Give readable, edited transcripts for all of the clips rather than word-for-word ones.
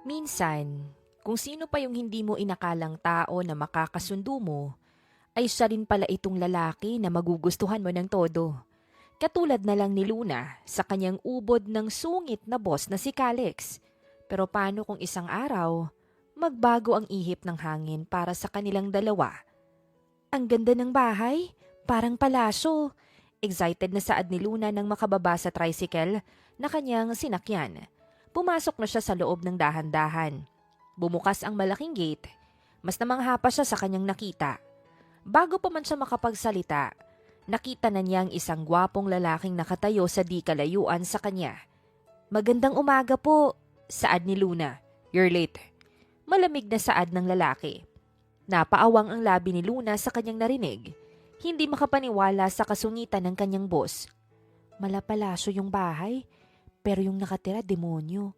Minsan, kung sino pa yung hindi mo inakalang tao na makakasundo mo, ay siya rin pala itong lalaki na magugustuhan mo ng todo. Katulad na lang ni Luna sa kanyang ubod ng sungit na boss na si Calix. Pero paano kung isang araw, magbago ang ihip ng hangin para sa kanilang dalawa? Ang ganda ng bahay, parang palasyo. Excited na saad ni Luna nang makababa sa tricycle na kanyang sinakyan. Pumasok na siya sa loob ng dahan-dahan. Bumukas ang malaking gate. Mas namangha pa siya sa kanyang nakita. Bago pa man siya makapagsalita, nakita na niya ang isang gwapong lalaking nakatayo sa di kalayuan sa kanya. "Magandang umaga po," saad ni Luna. "You're late." Malamig na saad ng lalaki. Napaawang ang labi ni Luna sa kanyang narinig. Hindi makapaniwala sa kasungitan ng kanyang boss. Malapalasyo yung bahay, pero yung nakatira demonyo.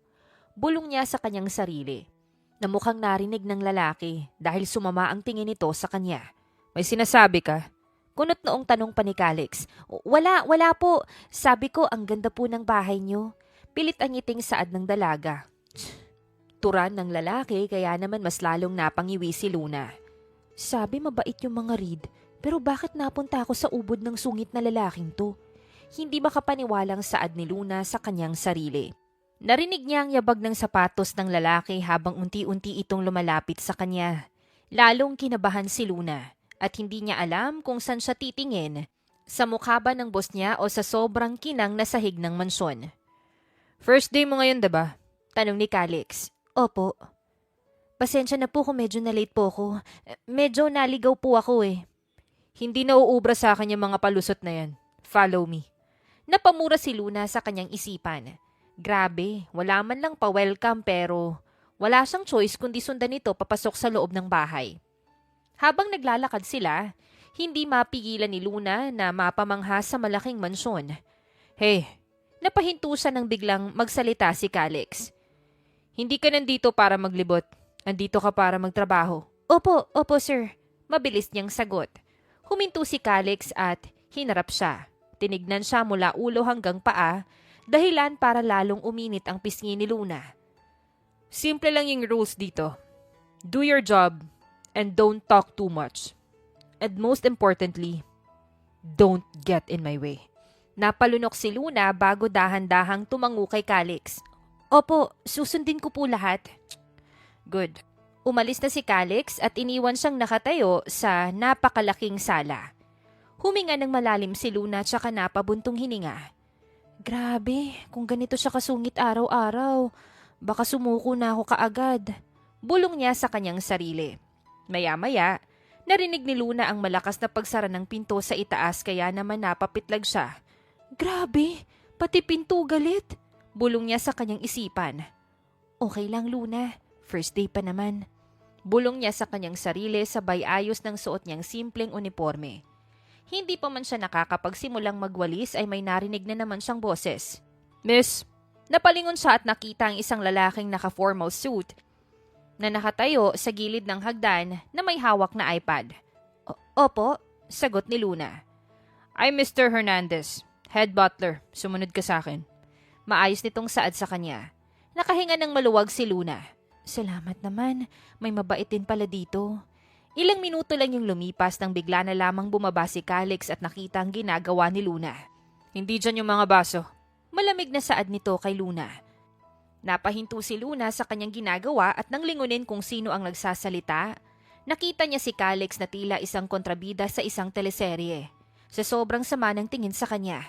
Bulong niya sa kanyang sarili, na mukhang narinig ng lalaki dahil sumama ang tingin nito sa kanya. "May sinasabi ka?" Kunot noong tanong pa ni Calix. Wala po. Sabi ko ang ganda po ng bahay niyo." Pilit ang ngiting saad ng dalaga. Turan ng lalaki kaya naman mas lalong napangiwi si Luna. "Sabi mabait yung mga Reed, pero bakit napunta ako sa ubod ng sungit na lalaking to?" Hindi makapaniwalang saad ni Luna sa kanyang sarili. Narinig niya ang yabag ng sapatos ng lalaki habang unti-unti itong lumalapit sa kanya. Lalong kinabahan si Luna at hindi niya alam kung saan siya titingin. Sa mukha ba ng boss niya o sa sobrang kinang na sahig ng mansyon. "First day mo ngayon, diba?" Tanong ni Calix. "Opo." "Pasensya na po kung medyo na-late po ako. Medyo naligaw po ako eh." "Hindi na uubra sa akin yung mga palusot na yan. Follow me." Napamura si Luna sa kanyang isipan. Grabe, wala man lang pa-welcome pero wala siyang choice kundi sundan ito papasok sa loob ng bahay. Habang naglalakad sila, hindi mapigilan ni Luna na mapamangha sa malaking mansyon. "Hey," napahinto siya nang biglang magsalita si Calix. "Hindi ka nandito para maglibot. Andito ka para magtrabaho." Opo sir." Mabilis niyang sagot. Huminto si Calix at hinarap siya. Tinignan siya mula ulo hanggang paa, dahilan para lalong uminit ang pisngi ni Luna. "Simple lang yung rules dito. Do your job and don't talk too much. And most importantly, don't get in my way." Napalunok si Luna bago dahan-dahang tumango kay Calix. "Opo, susundin ko po lahat." Good. Umalis na si Calix at iniwan siyang nakatayo sa napakalaking sala. Huminga ng malalim si Luna tsaka napabuntong hininga. Grabe, kung ganito siya kasungit araw-araw, baka sumuko na ako kaagad. Bulong niya sa kanyang sarili. Maya-maya, narinig ni Luna ang malakas na pagsara ng pinto sa itaas kaya naman napapitlag siya. Grabe, pati pinto galit. Bulong niya sa kanyang isipan. Okay lang Luna, first day pa naman. Bulong niya sa kanyang sarili sabay ayos ng suot niyang simpleng uniforme. Hindi pa man siya nakakapagsimulang magwalis ay may narinig na naman siyang boses. "Miss," napalingon siya at nakita ang isang lalaking naka-formal suit na nakatayo sa gilid ng hagdan na may hawak na iPad. Opo, sagot ni Luna. "I'm Mr. Hernandez, head butler. Sumunod ka sa akin." Maayos nitong saad sa kanya. Nakahinga ng maluwag si Luna. Salamat naman, may mabait din pala dito. Ilang minuto lang yung lumipas nang bigla na lamang bumaba si Calix at nakita ang ginagawa ni Luna. "Hindi dyan yung mga baso." Malamig na saad nito kay Luna. Napahinto si Luna sa kanyang ginagawa at nang lingunin kung sino ang nagsasalita, nakita niya si Calix na tila isang kontrabida sa isang teleserye. Sa sobrang sama ng tingin sa kanya.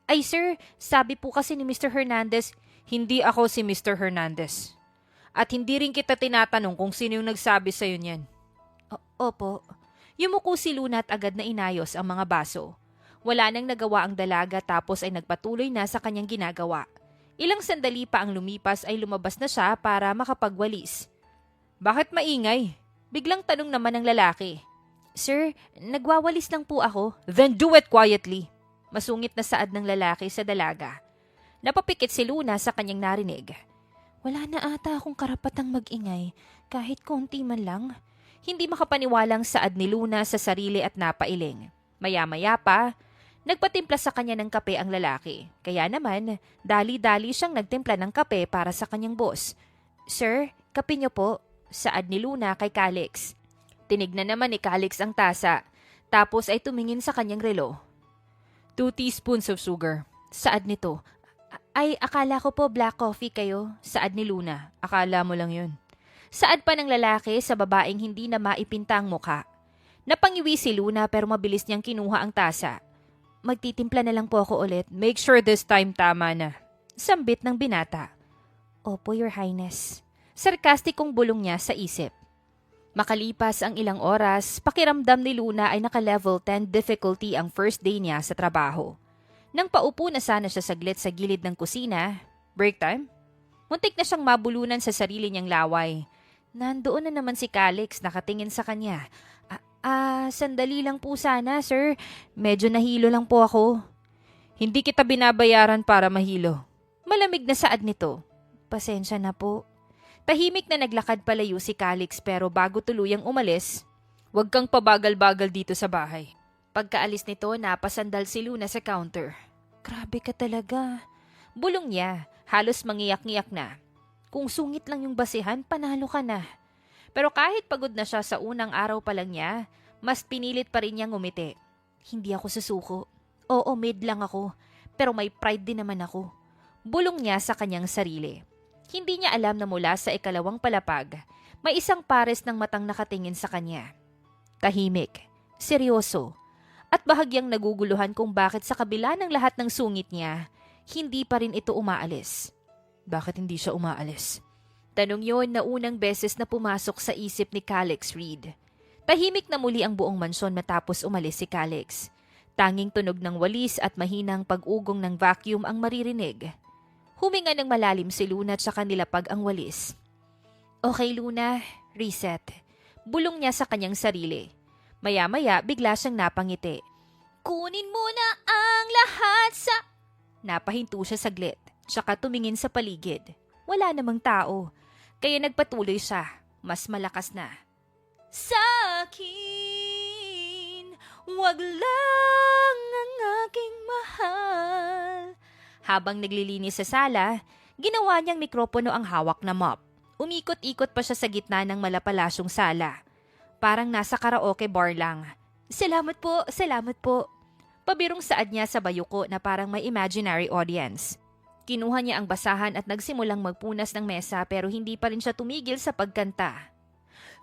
"Ay sir, sabi po kasi ni Mr. Hernandez." "Hindi ako si Mr. Hernandez. At hindi rin kita tinatanong kung sino yung nagsabi sa'yo niyan." Opo. Yumuko si Luna at agad na inayos ang mga baso. Wala nang nagawa ang dalaga tapos ay nagpatuloy na sa kanyang ginagawa. Ilang sandali pa ang lumipas ay lumabas na siya para makapagwalis. "Bakit maingay?" Biglang tanong naman ng lalaki. "Sir, nagwawalis lang po ako." "Then do it quietly." Masungit na saad ng lalaki sa dalaga. Napapikit si Luna sa kanyang narinig. Wala na ata akong karapatang magingay kahit konti man lang. Hindi makapaniwalang saad ni Luna sa sarili at napailing. Maya-maya pa, nagpatimpla sa kanya ng kape ang lalaki. Kaya naman, dali-dali siyang nagtimpla ng kape para sa kanyang boss. Sir, kape niyo po, saad ni Luna kay Calix. Tinignan naman ni Calix ang tasa, tapos ay tumingin sa kanyang relo. 2 teaspoons of sugar, saad nito. Ay, akala ko po black coffee kayo, saad ni Luna. Akala mo lang yun. Saad pa ng lalaki sa babaeng hindi na maipinta ang mukha. Napangiwi si Luna pero mabilis niyang kinuha ang tasa. Magtitimpla na lang po ako ulit. Make sure this time tama na. Sambit ng binata. Opo, Your Highness. Sarkastikong bulong niya sa isip. Makalipas ang ilang oras, pakiramdam ni Luna ay naka-level 10 difficulty ang first day niya sa trabaho. Nang paupo na sana siya saglit sa gilid ng kusina, break time? Muntik na siyang mabulunan sa sarili niyang laway. Nandoon na naman si Calix nakatingin sa kanya. Sandali lang po sana, sir. Medyo nahilo lang po ako. Hindi kita binabayaran para mahilo. Malamig na saad nito. Pasensya na po. Tahimik na naglakad palayo si Calix pero bago tuluyang umalis, huwag kang pabagal-bagal dito sa bahay. Pagkaalis nito, napasandal si Luna sa counter. Grabe ka talaga. Bulong niya, halos mangiyak-ngiyak na. Kung sungit lang yung basihan, panalo ka na. Pero kahit pagod na siya sa unang araw pa lang niya, mas pinilit pa rin niyang umiti. Hindi ako susuko. Oo, mid lang ako. Pero may pride din naman ako. Bulong niya sa kanyang sarili. Hindi niya alam na mula sa ikalawang palapag, may isang pares ng matang nakatingin sa kanya. Tahimik, seryoso, at bahagyang naguguluhan kung bakit sa kabila ng lahat ng sungit niya, hindi pa rin ito umaalis. Bakit hindi siya umaalis? Tanong yon na unang beses na pumasok sa isip ni Calix Reed. Tahimik na muli ang buong mansyon matapos umalis si Calix. Tanging tunog ng walis at mahinang pag-ugong ng vacuum ang maririnig. Huminga ng malalim si Luna at saka nilapag ang walis. Okay, Luna, reset. Bulong niya sa kanyang sarili. Maya-maya, bigla siyang napangiti. Kunin mo na ang lahat sa... Napahinto siya saglit, tsaka tumingin sa paligid. Wala namang tao, kaya nagpatuloy siya, mas malakas na. Sa akin, wag lang ang aking mahal. Habang naglilinis sa sala, ginawa niyang mikropono ang hawak na mop. Umikot-ikot pa siya sa gitna ng malapalasyong sala. Parang nasa karaoke bar lang. Salamat po, salamat po. Pabirong saad niya sa bayuko na parang may imaginary audience. Kinuha niya ang basahan at nagsimulang magpunas ng mesa pero hindi pa rin siya tumigil sa pagkanta.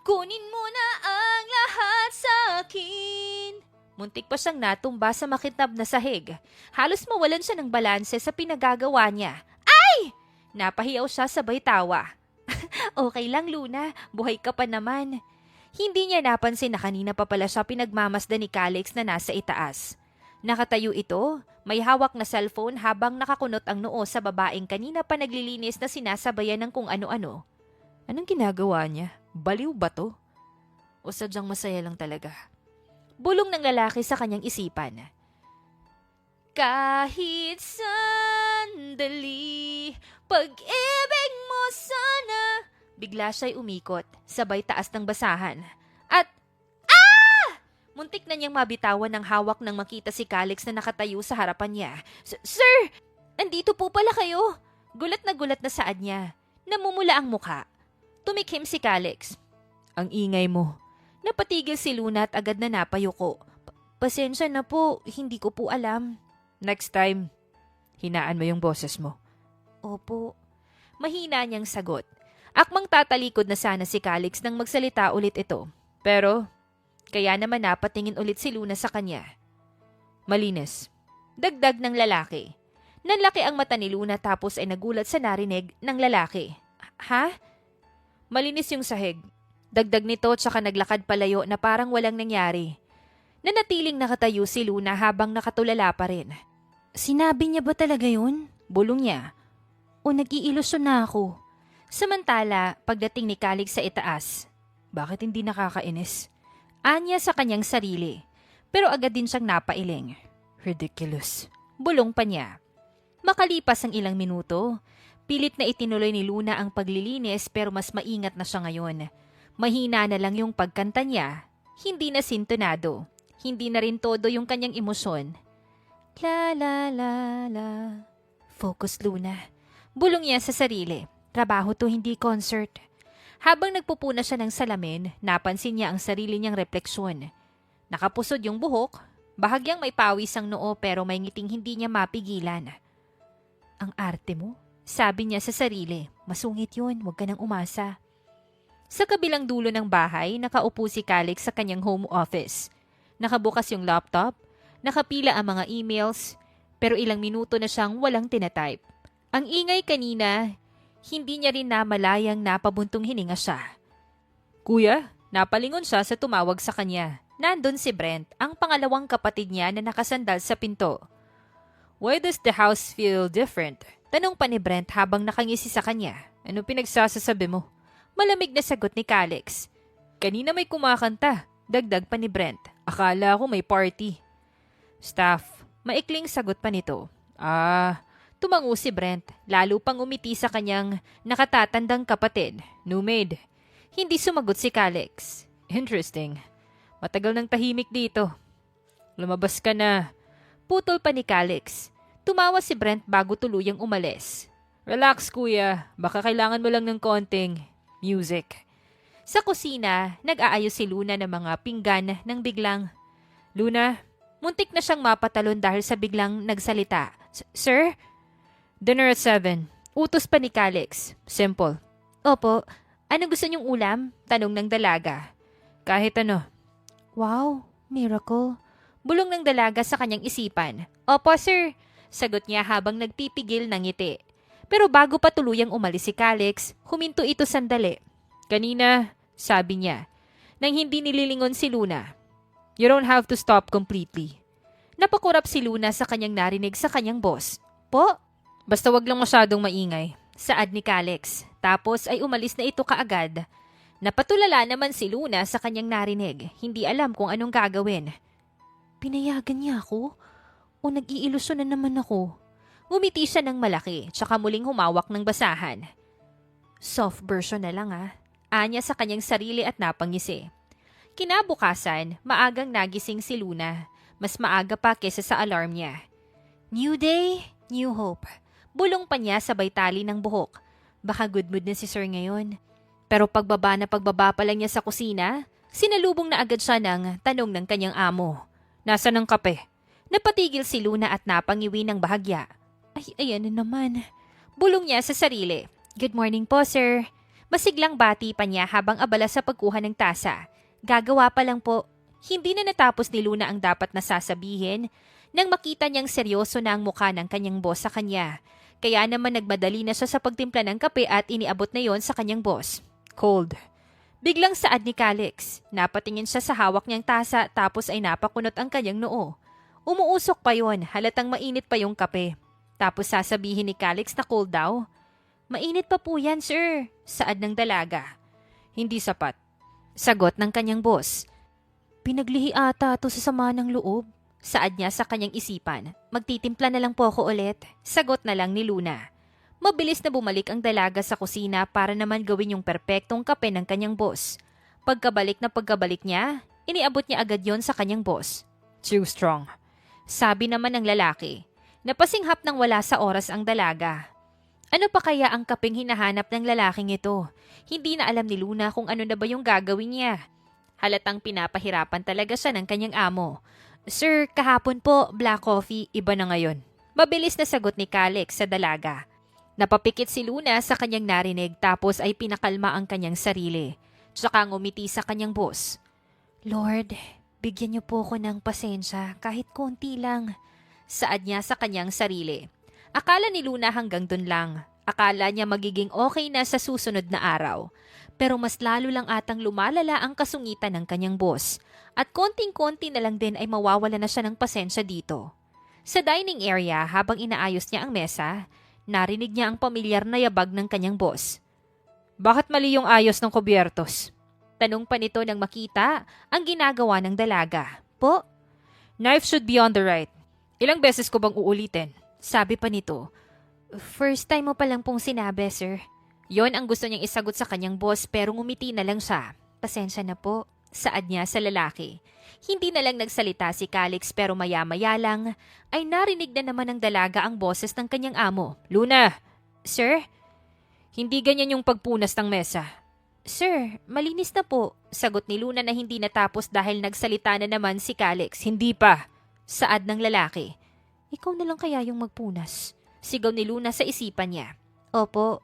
Kunin mo na ang lahat sa akin. Muntik pa siyang natumba sa makintab na sahig. Halos mawalan siya ng balanse sa pinagagawa niya. Ay! Napahiyaw siya sabay tawa. Okay lang, Luna. Buhay ka pa naman. Hindi niya napansin na kanina pa pala siya pinagmamasdan ni Calix na nasa itaas. Nakatayo ito, may hawak na cellphone habang nakakunot ang noo sa babaeng kanina pa naglilinis na sinasabayan ng kung ano-ano. Anong ginagawa niya? Baliw ba to? O sadyang masaya lang talaga? Bulong ng lalaki sa kanyang isipan. Kahit sandali, pag-ibig mo sana. Bigla siya'y umikot, sabay taas ng basahan. At, muntik na niyang mabitawan ng hawak nang makita si Calix na nakatayo sa harapan niya. Sir, nandito po pala kayo. Gulat na saad niya. Namumula ang mukha. Tumikhim si Calix. Ang ingay mo. Napatigil si Luna at agad na napayuko. Pasensya na po, hindi ko po alam. Next time, hinaan mo yung boses mo. Opo. Mahina niyang sagot. Akmang tatalikod na sana si Calix nang magsalita ulit ito. Pero, kaya naman napatingin ulit si Luna sa kanya. Malinis. Dagdag ng lalaki. Nanlaki ang mata ni Luna tapos ay nagulat sa narinig ng lalaki. Ha? Malinis yung sahig. Dagdag nito tsaka naglakad palayo na parang walang nangyari. Nanatiling nakatayo si Luna habang nakatulala pa rin. Sinabi niya ba talaga yun? Bulong niya. O nag-iilusyon na ako. Samantala, pagdating ni Calix sa itaas, bakit hindi nakakainis? Anya sa kanyang sarili, pero agad din siyang napailing. Ridiculous. Bulong pa niya. Makalipas ang ilang minuto, pilit na itinuloy ni Luna ang paglilinis pero mas maingat na siya ngayon. Mahina na lang yung pagkanta niya, hindi na sintonado, hindi na rin todo yung kanyang emosyon. La la la la. Focus, Luna. Bulong niya sa sarili. Trabaho to, hindi concert. Habang nagpupuna siya ng salamin, napansin niya ang sarili niyang refleksyon. Nakapusod yung buhok, bahagyang may pawis ang noo pero may ngiting hindi niya mapigilan. Ang arte mo? Sabi niya sa sarili, masungit yun, huwag ka nang umasa. Sa kabilang dulo ng bahay, nakaupo si Calix sa kanyang home office. Nakabukas yung laptop, nakapila ang mga emails, pero ilang minuto na siyang walang tinatype. Ang ingay kanina, hindi niya rin namalayang napabuntong hininga siya. Kuya, napalingon siya sa tumawag sa kanya. Nandun si Brent, ang pangalawang kapatid niya na nakasandal sa pinto. Why does the house feel different? Tanong pa ni Brent habang nakangisi sa kanya. Ano pinagsasasabi mo? Malamig na sagot ni Calix. Kanina may kumakanta. Dagdag pa ni Brent. Akala ko may party. Staff. Maikling sagot pa nito. Tumango si Brent. Lalo pang umiti sa kanyang nakatatandang kapatid. New maid. Hindi sumagot si Calix. Interesting. Matagal nang tahimik dito. Lumabas ka na. Putol pa ni Calix. Tumawa si Brent bago tuluyang umalis. Relax kuya. Baka kailangan mo lang ng konting music. Sa kusina, nag-aayos si Luna ng mga pinggan nang biglang, Luna, muntik na siyang mapatalon dahil sa biglang nagsalita. Sir? Dinner at 7. Utos pa ni Calix. Simple. Opo. Ano gusto niyong ulam? Tanong ng dalaga. Kahit ano. Wow, miracle. Bulong ng dalaga sa kanyang isipan. Opo sir. Sagot niya habang nagpipigil ng ngiti. Pero bago pa tuluyang umalis si Calix, huminto ito sandali. Kanina, sabi niya, nang hindi nililingon si Luna. You don't have to stop completely. Napakurap si Luna sa kanyang narinig sa kanyang boss. Po? Basta wag lang masyadong maingay. Saad ni Calix. Tapos ay umalis na ito kaagad. Napatulala naman si Luna sa kanyang narinig. Hindi alam kung anong gagawin. Pinayagan niya ako? O nag-iilusyon na naman ako? Ngumiti siya ng malaki, tsaka muling humawak ng basahan. Soft version na lang Anya sa kanyang sarili at napangisi. Kinabukasan, maagang nagising si Luna. Mas maaga pa kesa sa alarm niya. New day, new hope. Bulong pa niya sabay tali ng buhok. Baka good mood na si Sir ngayon. Pero pagbaba pa lang niya sa kusina, sinalubong na agad siya ng tanong ng kanyang amo. Nasaan ang kape? Napatigil si Luna at napangiwi ng bahagya. Ay, ayan na naman. Bulong niya sa sarili. Good morning po, sir. Masiglang bati pa niya habang abala sa pagkuha ng tasa. Gagawa pa lang po. Hindi na natapos ni Luna ang dapat na sasabihin nang makita niyang seryoso na ang mukha ng kanyang boss sa kanya. Kaya naman nagmadali na siya sa pagtimpla ng kape at iniabot na yon sa kanyang boss. Cold. Biglang saad ni Calix. Napatingin siya sa hawak niyang tasa tapos ay napakunot ang kanyang noo. Umuusok pa yon, halatang mainit pa yung kape. Tapos sasabihin ni Calix na cold daw. Mainit pa po yan, sir. Saad ng dalaga. Hindi sapat. Sagot ng kanyang boss. Pinaglihi ata to sa sama ng loob. Saad niya sa kanyang isipan. Magtitimpla na lang po ako ulit. Sagot na lang ni Luna. Mabilis na bumalik ang dalaga sa kusina para naman gawin yung perpektong kape ng kanyang boss. Pagkabalik niya, iniabot niya agad yon sa kanyang boss. Too strong. Sabi naman ng lalaki. Napasinghap nang wala sa oras ang dalaga. Ano pa kaya ang kapeng hinahanap ng lalaking ito? Hindi na alam ni Luna kung ano na ba yung gagawin niya. Halatang pinapahirapan talaga siya ng kanyang amo. Sir, kahapon po, black coffee, iba na ngayon. Mabilis na sagot ni Calix sa dalaga. Napapikit si Luna sa kanyang narinig tapos ay pinakalma ang kanyang sarili. Tsaka ngumiti sa kanyang boss. Lord, bigyan niyo po ko ng pasensya kahit konti lang. Saad niya sa kanyang sarili. Akala ni Luna hanggang dun lang. Akala niya magiging okay na sa susunod na araw. Pero mas lalo lang atang lumalala ang kasungitan ng kanyang boss. At konting-konti na lang din ay mawawala na siya ng pasensya dito. Sa dining area habang inaayos niya ang mesa, narinig niya ang pamilyar na yabag ng kanyang boss. Bakit mali yung ayos ng kubyertos? Tanong pa nito nang makita ang ginagawa ng dalaga. Po? Knife should be on the right. Ilang beses ko bang uulitin? Sabi pa nito. First time mo pa lang pong sinabi, sir. Yon ang gusto niyang isagot sa kanyang boss pero ngumiti na lang siya. Pasensya na po. Saad niya sa lalaki. Hindi na lang nagsalita si Calix pero maya-maya lang ay narinig na naman ng dalaga ang boses ng kanyang amo. Luna! Sir? Hindi ganyan yung pagpunas ng mesa. Sir, malinis na po. Sagot ni Luna na hindi natapos dahil nagsalita na naman si Calix. Hindi pa. Saad ng lalaki. Ikaw na lang kaya yung magpunas. Sigaw ni Luna sa isipan niya. Opo.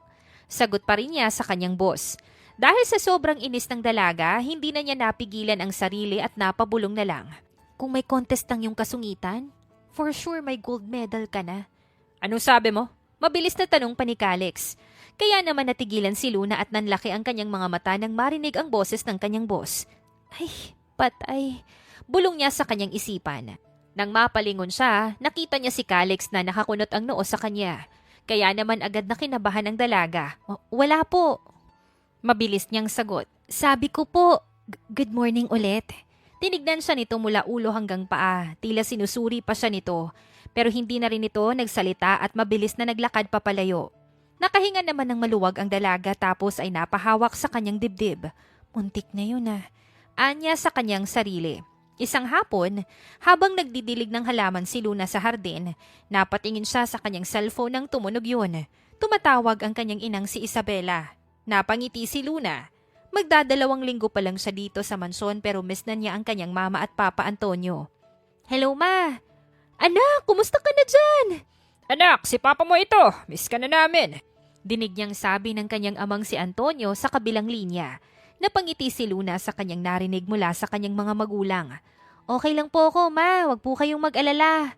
Sagot pa rin niya sa kanyang boss. Dahil sa sobrang inis ng dalaga, hindi na niya napigilan ang sarili at napabulong na lang. Kung may contest ang yung kasungitan, for sure may gold medal ka na. Anong sabi mo? Mabilis na tanong pa ni Calix. Kaya naman natigilan si Luna at nanlaki ang kanyang mga mata nang marinig ang boses ng kanyang boss. Ay, patay. Bulong niya sa kanyang isipan. Nang mapalingon siya, nakita niya si Calix na nakakunot ang noo sa kanya. Kaya naman agad na kinabahan ang dalaga. Wala po. Mabilis niyang sagot. Sabi ko po, good morning ulit. Tinignan siya nito mula ulo hanggang paa. Tila sinusuri pa siya nito. Pero hindi na rin ito nagsalita at mabilis na naglakad papalayo. Nakahinga naman ng maluwag ang dalaga tapos ay napahawak sa kanyang dibdib. Muntik na yun ah. Anya sa kanyang sarili. Isang hapon, habang nagdidilig ng halaman si Luna sa hardin, napatingin siya sa kanyang cellphone nang tumunog yun. Tumatawag ang kanyang inang si Isabela. Napangiti si Luna. Magdadalawang linggo pa lang siya dito sa mansyon pero miss na niya ang kanyang mama at papa Antonio. Hello ma! Anak, kumusta ka na dyan? Anak, si papa mo ito. Miss ka na namin. Dinig niyang sabi ng kanyang amang si Antonio sa kabilang linya. Napangiti si Luna sa kanyang narinig mula sa kanyang mga magulang. Okay lang po ako, ma. Huwag po kayong mag-alala.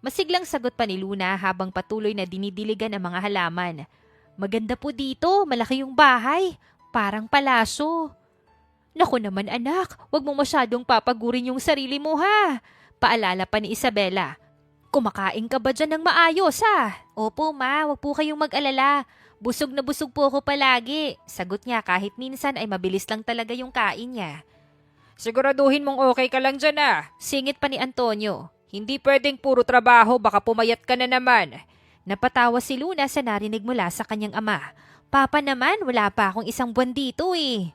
Masiglang sagot pa ni Luna habang patuloy na dinidiligan ang mga halaman. Maganda po dito. Malaki yung bahay. Parang palasyo. Naku naman anak, huwag mo masyadong papagurin yung sarili mo ha. Paalala pa ni Isabela. Kumakain ka ba dyan ng maayos ha? Opo ma, huwag po kayong mag-alala. Busog na busog po ako palagi. Sagot niya kahit minsan ay mabilis lang talaga yung kain niya. Siguraduhin mong okay ka lang dyan ah. Singit pa ni Antonio. Hindi pwedeng puro trabaho, baka pumayat ka na naman. Napatawa si Luna sa narinig mula sa kanyang ama. Papa naman, wala pa akong isang buwan dito eh.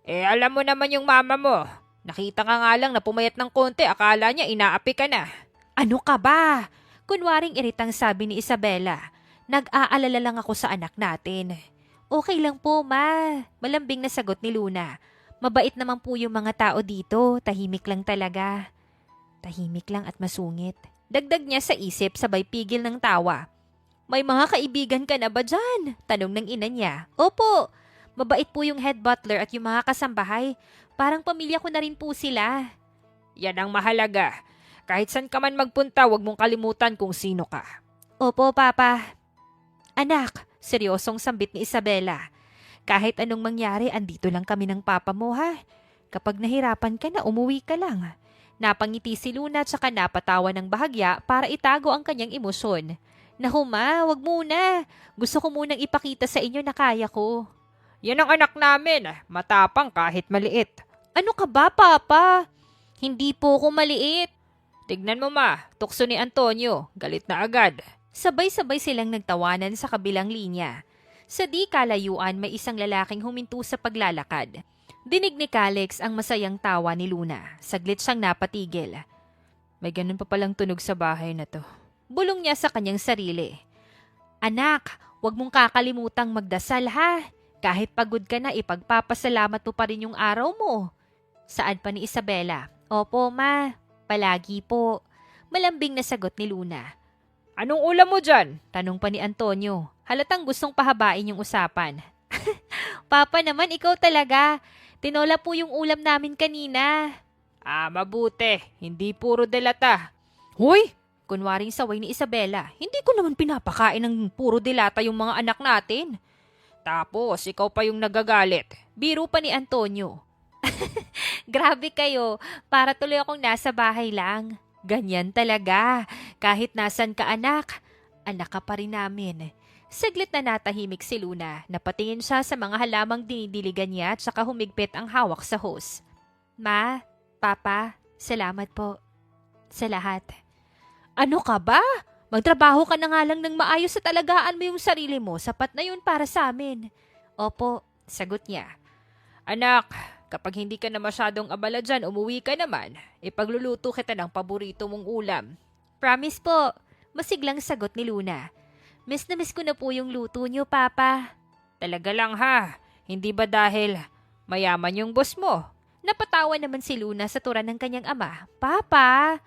Alam mo naman yung mama mo. Nakita ka nga lang na pumayat ng konti, akala niya inaapi ka na. Ano ka ba? Kunwaring iritang sabi ni Isabela. Nag-aalala lang ako sa anak natin. Okay lang po, ma. Malambing na sagot ni Luna. Mabait naman po yung mga tao dito. Tahimik lang talaga. Tahimik lang at masungit. Dagdag niya sa isip sabay pigil ng tawa. May mga kaibigan ka na ba dyan? Tanong ng ina niya. Opo. Mabait po yung head butler at yung mga kasambahay. Parang pamilya ko na rin po sila. Yan ang mahalaga. Kahit saan ka man magpunta, huwag mong kalimutan kung sino ka. Opo, Papa. Anak, seryosong sambit ni Isabela. Kahit anong mangyari, andito lang kami ng Papa mo ha. Kapag nahirapan ka na, umuwi ka lang. Napangiti si Luna at saka napatawa ng bahagya para itago ang kanyang emosyon. Naku ma, wag muna. Gusto ko munang ipakita sa inyo na kaya ko. Yan ang anak namin, matapang kahit maliit. Ano ka ba, Papa? Hindi po ko maliit. Tignan mo ma, tukso ni Antonio, galit na agad. Sabay-sabay silang nagtawanan sa kabilang linya. Sa di kalayuan may isang lalaking huminto sa paglalakad. Dinig ni Calix ang masayang tawa ni Luna. Saglit siyang napatigil. May ganun pa palang tunog sa bahay na to. Bulong niya sa kanyang sarili. Anak, huwag mong kakalimutang magdasal ha. Kahit pagod ka na, ipagpapasalamat mo pa rin yung araw mo. Saad pa ni Isabela. Opo ma. Palagi po. Malambing na sagot ni Luna. Anong ulam mo dyan? Tanong pa ni Antonio. Halatang gustong pahabain yung usapan. Papa naman, ikaw talaga. Tinola po yung ulam namin kanina. Mabuti. Hindi puro delata. Hoy! Kunwaring saway ni Isabela. Hindi ko naman pinapakain ng puro delata yung mga anak natin. Tapos, ikaw pa yung nagagalit. Biro pa ni Antonio. Grabe kayo, para tuloy akong nasa bahay lang. Ganyan talaga, kahit nasan ka anak, anak ka pa rin namin. Saglit na natahimik si Luna, napatingin siya sa mga halamang dinidiligan niya at saka humigpit ang hawak sa hose. Ma, Papa, salamat po. Sa lahat. Ano ka ba? Magtrabaho ka na nga lang ng maayos sa talagaan mo yung sarili mo, sapat na yun para sa amin. Opo, sagot niya. Anak, kapag hindi ka na masyadong abala dyan, umuwi ka naman. Ipagluluto kita ng paborito mong ulam. Promise po. Masiglang sagot ni Luna. Miss na miss ko na po yung luto niyo, Papa. Talaga lang ha, hindi ba dahil mayaman yung boss mo? Napatawa naman si Luna sa tura ng kanyang ama. Papa!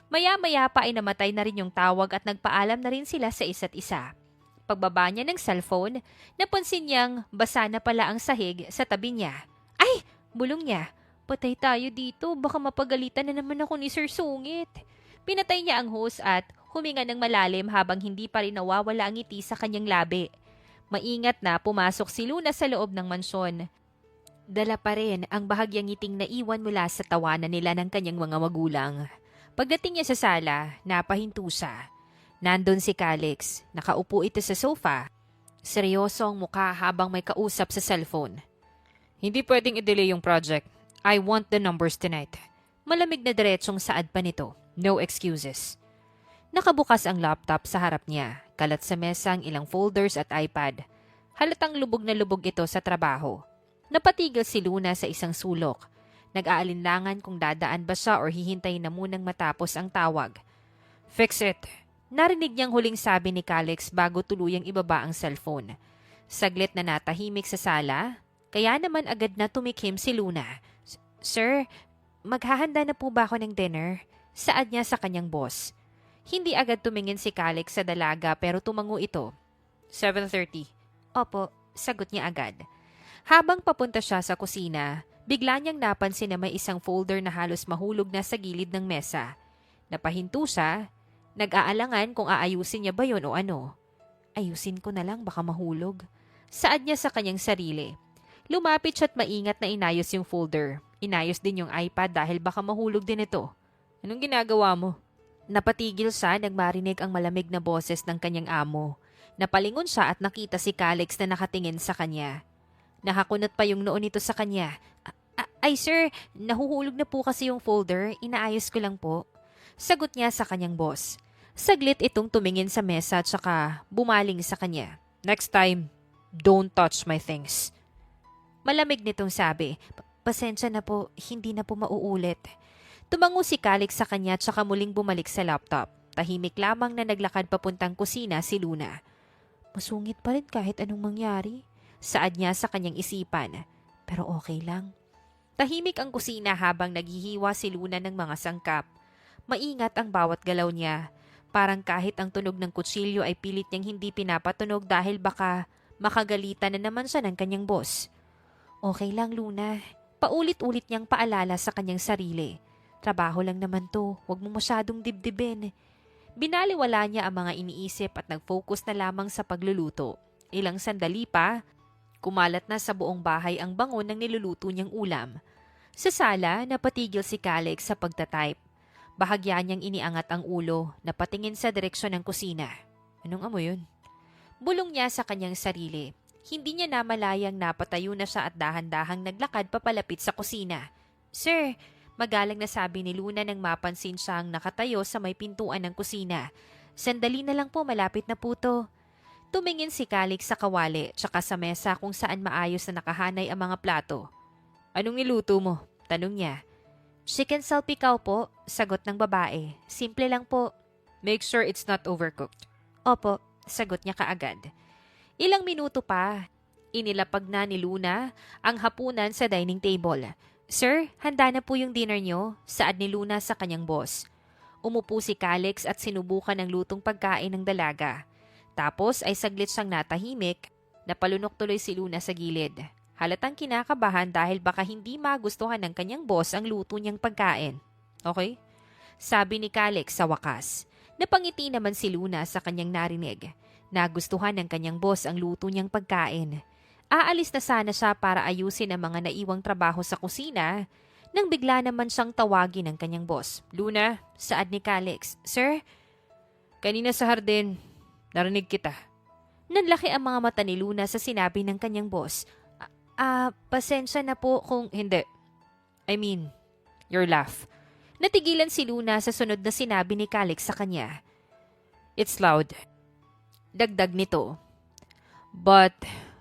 Maya-maya pa ay namatay na rin yung tawag at nagpaalam na rin sila sa isa't isa. Pagbaba niya ng cellphone, napansin niyang basa na pala ang sahig sa tabi niya. Ay! Bulong niya. Patay tayo dito, baka mapagalitan na naman ako ni Sir Sungit. Pinatay niya ang hose at huminga ng malalim habang hindi pa rin nawawala ang ngiti sa kanyang labi. Maingat na pumasok si Luna sa loob ng mansyon. Dala pa rin ang bahagyang ngiting naiwan mula sa tawanan nila ng kanyang mga magulang. Pagdating niya sa sala, napahinto siya. Nandun si Calix, nakaupo ito sa sofa. Seryoso ang mukha habang may kausap sa cellphone. Hindi pwedeng i-delay yung project. I want the numbers tonight. Malamig na diretsong saad pa nito. No excuses. Nakabukas ang laptop sa harap niya. Kalat sa mesa ang ilang folders at iPad. Halatang lubog na lubog ito sa trabaho. Napatigil si Luna sa isang sulok. Nag-aalinlangan kung dadaan ba siya or hihintayin na munang matapos ang tawag. Fix it. Narinig niyang huling sabi ni Calix bago tuluyang ibaba ang cellphone. Saglit na natahimik sa sala, kaya naman agad na tumikim si Luna. Sir, maghahanda na po ba ako ng dinner? Saad niya sa kanyang boss. Hindi agad tumingin si Calix sa dalaga pero tumango ito. 7:30. Opo, sagot niya agad. Habang papunta siya sa kusina, bigla niyang napansin na may isang folder na halos mahulog na sa gilid ng mesa. Napahinto siya, nag-aalangan kung aayusin niya ba yon o ano. Ayusin ko na lang baka mahulog. Saad niya sa kanyang sarili. Lumapit siya at maingat na inayos yung folder. Inayos din yung iPad dahil baka mahulog din ito. Anong ginagawa mo? Napatigil siya nang marinig ang malamig na boses ng kanyang amo. Napalingon siya at nakita si Calix na nakatingin sa kanya. Nakakunot pa yung noon nito sa kanya. Ay sir, nahuhulog na po kasi yung folder, inaayos ko lang po. Sagot niya sa kanyang boss. Saglit itong tumingin sa mesa at saka bumaling sa kanya. Next time, don't touch my things. Malamig nitong sabi. Pasensya na po, hindi na po mauulit. Tumango si Calix sa kanya at saka muling bumalik sa laptop. Tahimik lamang na naglakad papuntang kusina si Luna. Masungit pa rin kahit anong mangyari. Saad niya sa kanyang isipan. Pero okay lang. Tahimik ang kusina habang naghihiwa si Luna ng mga sangkap. Maingat ang bawat galaw niya. Parang kahit ang tunog ng kutsilyo ay pilit niyang hindi pinapatunog dahil baka makagalitan na naman siya ng kanyang boss. Okay lang Luna. Paulit-ulit niyang paalala sa kanyang sarili. Trabaho lang naman to, huwag mo masyadong dibdibin. Binaliwala niya ang mga iniisip at nag-focus na lamang sa pagluluto. Ilang sandali pa, kumalat na sa buong bahay ang bango ng niluluto niyang ulam. Sa sala, napatigil si Calix sa pagtatype. Bahagya niyang iniangat ang ulo, napatingin sa direksyon ng kusina. Anong amoy yun? Bulong niya sa kanyang sarili. Hindi niya namalayang napatayo na siya at dahan-dahang naglakad papalapit sa kusina. Sir, magalang na sabi ni Luna nang mapansin siyang nakatayo sa may pintuan ng kusina. Sandali na lang po, malapit na po to. Tumingin si Calix sa kawali tsaka sa mesa kung saan maayos na nakahanay ang mga plato. Anong niluto mo? Tanong niya. Chicken salpikaw po, sagot ng babae. Simple lang po. Make sure it's not overcooked. Opo, sagot niya kaagad. Ilang minuto pa, inilapag na ni Luna ang hapunan sa dining table. Sir, handa na po yung dinner niyo, saad ni Luna sa kanyang boss. Umupo si Calix at sinubukan ng lutong pagkain ng dalaga. Tapos ay saglit siyang natahimik, napalunok tuloy si Luna sa gilid. Halatang kinakabahan dahil baka hindi magustuhan ng kanyang boss ang luto niyang pagkain. Okay? Sabi ni Calix sa wakas. Napangiti naman si Luna sa kanyang narinig. Nagustuhan ng kanyang boss ang luto niyang pagkain. Aalis na sana siya para ayusin ang mga naiwang trabaho sa kusina nang bigla naman siyang tawagin ng kanyang boss. Luna, saad ni Calix. Sir? Kanina sa hardin, narinig kita. Nanlaki ang mga mata ni Luna sa sinabi ng kanyang boss. Pasensya na po kung hindi. I mean, your laugh. Natigilan si Luna sa sunod na sinabi ni Calix sa kanya. It's loud. Dagdag nito. But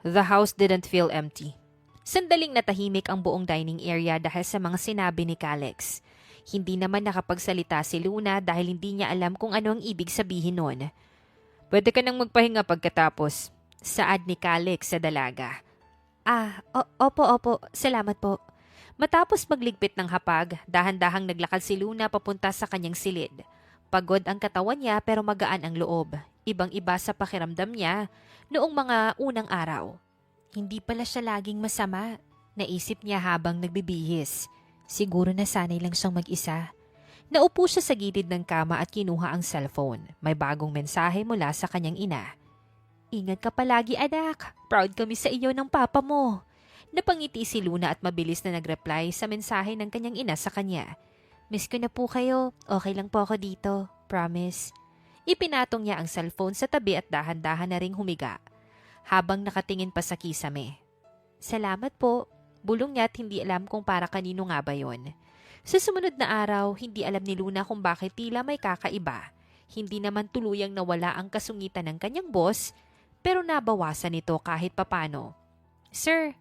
the house didn't feel empty. Sandaling natahimik ang buong dining area dahil sa mga sinabi ni Calix. Hindi naman nakapagsalita si Luna dahil hindi niya alam kung ano ang ibig sabihin nun. Pwede ka nang magpahinga pagkatapos. Saad ni Calix sa dalaga. Opo, salamat po. Matapos magligpit ng hapag, dahan-dahang naglakad si Luna papunta sa kanyang silid. Pagod ang katawan niya pero magaan ang loob. Ibang-iba sa pakiramdam niya noong mga unang araw. Hindi pala siya laging masama, naisip niya habang nagbibihis. Siguro nasanay lang siyang mag-isa. Naupo siya sa gilid ng kama at kinuha ang cellphone. May bagong mensahe mula sa kanyang ina. Ingat ka palagi anak, proud kami sa iyo ng papa mo. Napangiti si Luna at mabilis na nag-reply sa mensahe ng kanyang ina sa kanya. Miss ko na po kayo, okay lang po ako dito, promise. Ipinatong niya ang cellphone sa tabi at dahan-dahan na ring humiga. Habang nakatingin pa sa kisame. Salamat po, bulong niya at hindi alam kung para kanino nga ba yon. Sa sumunod na araw, hindi alam ni Luna kung bakit tila may kakaiba. Hindi naman tuluyang nawala ang kasungitan ng kanyang boss, pero nabawasan ito kahit papano. Sir,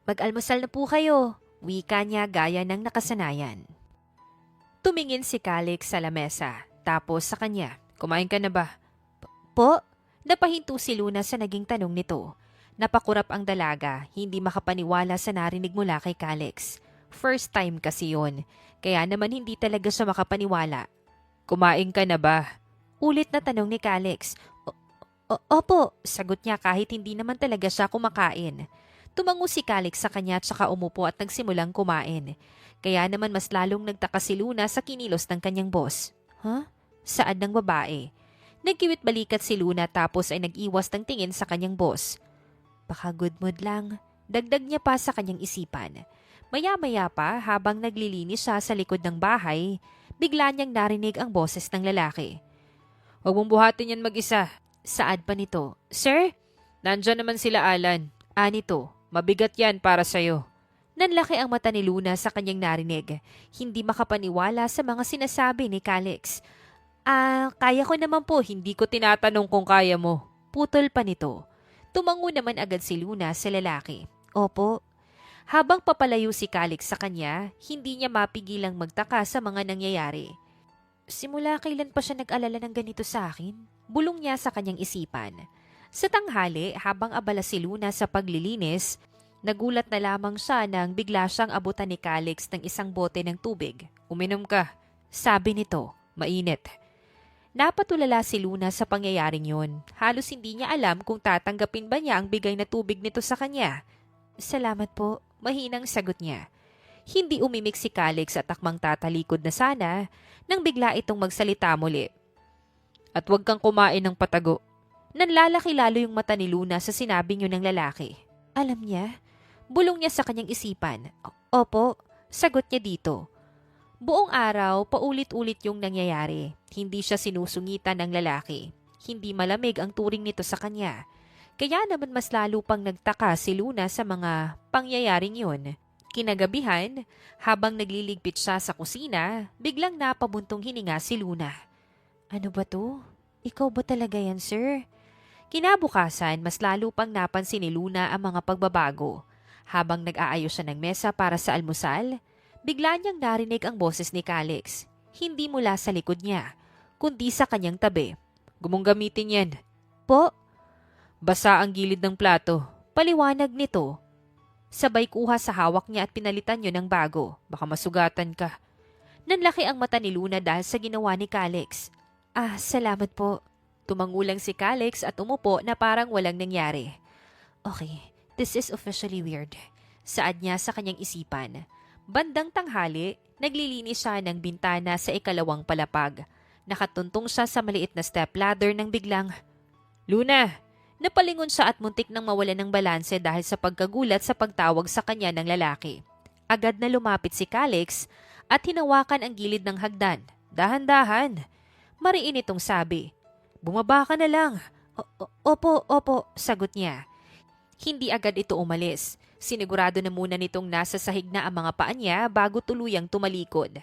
mag-almusal na po kayo, wika niya gaya ng nakasanayan. Tumingin si Calix sa lamesa, tapos sa kanya, kumain ka na ba? Po? Napahinto si Luna sa naging tanong nito. Napakurap ang dalaga, hindi makapaniwala sa narinig mula kay Calix. First time kasi yun, kaya naman hindi talaga siya makapaniwala. Kumain ka na ba? Ulit na tanong ni Calix. Opo, sagot niya kahit hindi naman talaga siya kumakain. Tumango si Calix sa kanya at saka umupo at nagsimulang kumain. Kaya naman mas lalong nagtaka si Luna sa kinilos ng kanyang boss. Huh? Saad ng babae. Nagkiwit balikat si Luna tapos ay nag-iwas ng tingin sa kanyang boss. Baka good mood lang. Dagdag niya pa sa kanyang isipan. Maya-maya pa habang naglilinis siya sa likod ng bahay, bigla niyang narinig ang boses ng lalaki. Huwag mong buhatin yan mag-isa. Saad pa nito. Sir? Nandyan naman sila Alan. Nito, mabigat yan para sa'yo. Nanlaki ang mata ni Luna sa kanyang narinig. Hindi makapaniwala sa mga sinasabi ni Calix. Kaya ko naman po, hindi ko tinatanong kung kaya mo. Putol pa nito. Tumango naman agad si Luna sa lalaki. Opo. Habang papalayo si Calix sa kanya, hindi niya mapigilang magtaka sa mga nangyayari. Simula kailan pa siya nag-alala ng ganito sa akin? Bulong niya sa kanyang isipan. Sa tanghali, habang abala si Luna sa paglilinis, nagulat na lamang siya nang bigla siyang abutan ni Calix ng isang bote ng tubig. Uminom ka. Sabi nito, mainit. Napatulala si Luna sa pangyayaring yun. Halos hindi niya alam kung tatanggapin ba niya ang bigay na tubig nito sa kanya. Salamat po, mahinang sagot niya. Hindi umimik si Calix at takmang tatalikod na sana nang bigla itong magsalita muli. At huwag kang kumain ng patago. Nanlalaki lalo yung mata ni Luna sa sinabing yun ng lalaki. Alam niya? Bulong niya sa kanyang isipan. Opo, sagot niya dito. Buong araw, paulit-ulit yung nangyayari. Hindi siya sinusungitan ng lalaki. Hindi malamig ang turing nito sa kanya. Kaya naman mas lalo pang nagtaka si Luna sa mga pangyayaring yun. Kinagabihan, habang nagliligpit siya sa kusina, biglang napabuntong hininga si Luna. Ano ba to? Ikaw ba talaga yan, sir? Kinabukasan, mas lalo pang napansin ni Luna ang mga pagbabago. Habang nag-aayos siya ng mesa para sa almusal, bigla niyang narinig ang boses ni Calix. Hindi mula sa likod niya, kundi sa kanyang tabi. Gumong gamitin yan. Po? Basa ang gilid ng plato. Paliwanag nito. Sabay kuha sa hawak niya at pinalitan yun ng bago. Baka masugatan ka. Nanlaki ang mata ni Luna dahil sa ginawa ni Calix. Salamat po. Tumangulang si Calix at umupo na parang walang nangyari. Okay, this is officially weird. Saad niya sa kanyang isipan. Bandang tanghali, naglilinis siya ng bintana sa ikalawang palapag. Nakatuntong siya sa maliit na stepladder nang biglang, Luna! Napalingon siya at muntik nang mawalan ng balanse dahil sa pagkagulat sa pagtawag sa kanya ng lalaki. Agad na lumapit si Calix at hinawakan ang gilid ng hagdan. Dahan-dahan. Mariin itong sabi. Bumaba ka na lang. Opo, sagot niya. Hindi agad ito umalis. Sinigurado na muna nitong nasa sahig na ang mga paa niya bago tuluyang tumalikod.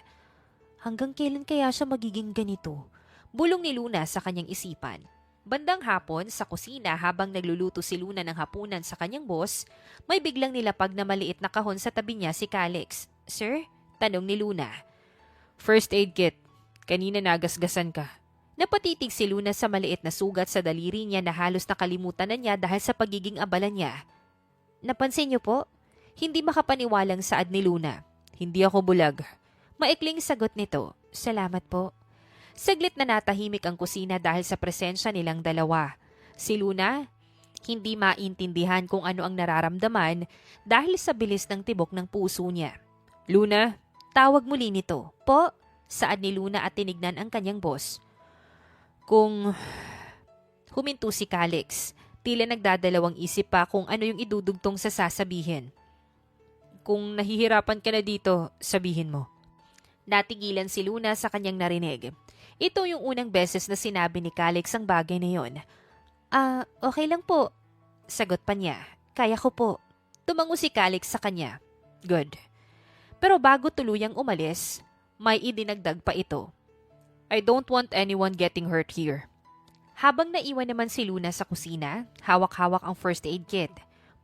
Hanggang kailan kaya siya magiging ganito? Bulong ni Luna sa kanyang isipan. Bandang hapon, sa kusina habang nagluluto si Luna ng hapunan sa kanyang boss, may biglang nilapag na maliit na kahon sa tabi niya si Calix. Sir? Tanong ni Luna. First aid kit. Kanina nagasgasan ka. Napatitig si Luna sa maliit na sugat sa daliri niya na halos nakalimutan na niya dahil sa pagiging abala niya. Napansin niyo po? Hindi makapaniwalang saad ni Luna. Hindi ako bulag. Maikling sagot nito. Salamat po. Saglit na natahimik ang kusina dahil sa presensya nilang dalawa. Si Luna, hindi maintindihan kung ano ang nararamdaman dahil sa bilis ng tibok ng puso niya. Luna, tawag muli nito. Po, saad ni Luna at tinignan ang kanyang boss. Kung huminto si Calix, tila nagdadalawang isip pa kung ano yung idudugtong sa sasabihin. Kung nahihirapan ka na dito, sabihin mo. Natigilan si Luna sa kanyang narinig. Ito yung unang beses na sinabi ni Calix ang bagay na yon. Okay lang po. Sagot pa niya. Kaya ko po. Tumango si Calix sa kanya. Good. Pero bago tuluyang umalis, may idinagdag pa ito. I don't want anyone getting hurt here. Habang naiwan naman si Luna sa kusina, hawak-hawak ang first aid kit.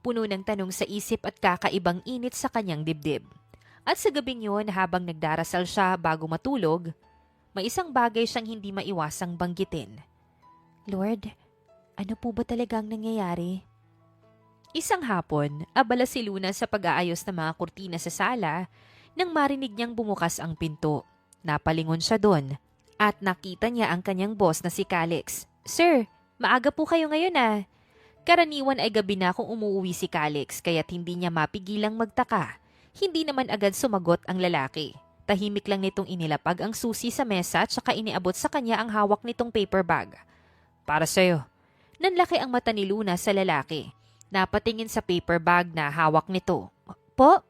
Puno ng tanong sa isip at kakaibang init sa kanyang dibdib. At sa gabing yun, habang nagdarasal siya bago matulog, may isang bagay siyang hindi maiwasang banggitin. Lord, ano po ba talagang nangyayari? Isang hapon, abala si Luna sa pag-aayos ng mga kurtina sa sala nang marinig niyang bumukas ang pinto. Napalingon siya doon at nakita niya ang kanyang boss na si Calix. Sir, maaga po kayo ngayon ah. Karaniwan ay gabi na kung umuwi si Calix kaya't hindi niya mapigilang magtaka. Hindi naman agad sumagot ang lalaki. Tahimik lang nitong inilapag ang susi sa mesa at saka iniabot sa kanya ang hawak nitong paper bag. Para sa'yo. Nanlaki ang mata ni Luna sa lalaki. Napatingin sa paper bag na hawak nito. Po?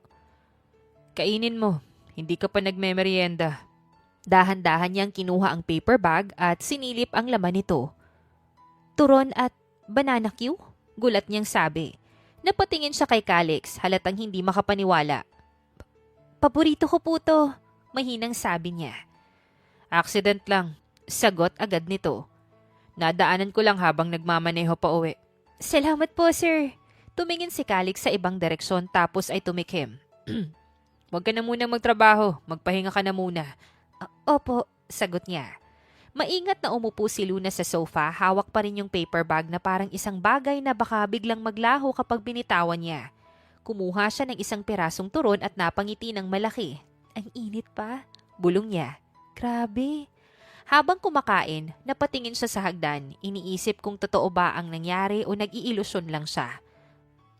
Kainin mo. Hindi ka pa nagmemeryenda. Dahan-dahan niyang kinuha ang paper bag at sinilip ang laman nito. Turon at banana Q? Gulat niyang sabi. Napatingin siya kay Calix, halatang hindi makapaniwala. Paborito ko po to, mahinang sabi niya. Accident lang, sagot agad nito. Nadaanan ko lang habang nagmamaneho pa uwi. Salamat po, sir. Tumingin si Calix sa ibang direksyon tapos ay tumikim. Huwag ka na munang magtrabaho, magpahinga ka na muna. Opo, sagot niya. Maingat na umupo si Luna sa sofa, hawak pa rin yung paper bag na parang isang bagay na baka biglang maglaho kapag binitawan niya. Kumuha siya ng isang pirasong turon at napangiti ng malaki. Ang init pa, bulong niya. Grabe. Habang kumakain, napatingin siya sa hagdan, iniisip kung totoo ba ang nangyari o nag-iilusyon lang siya.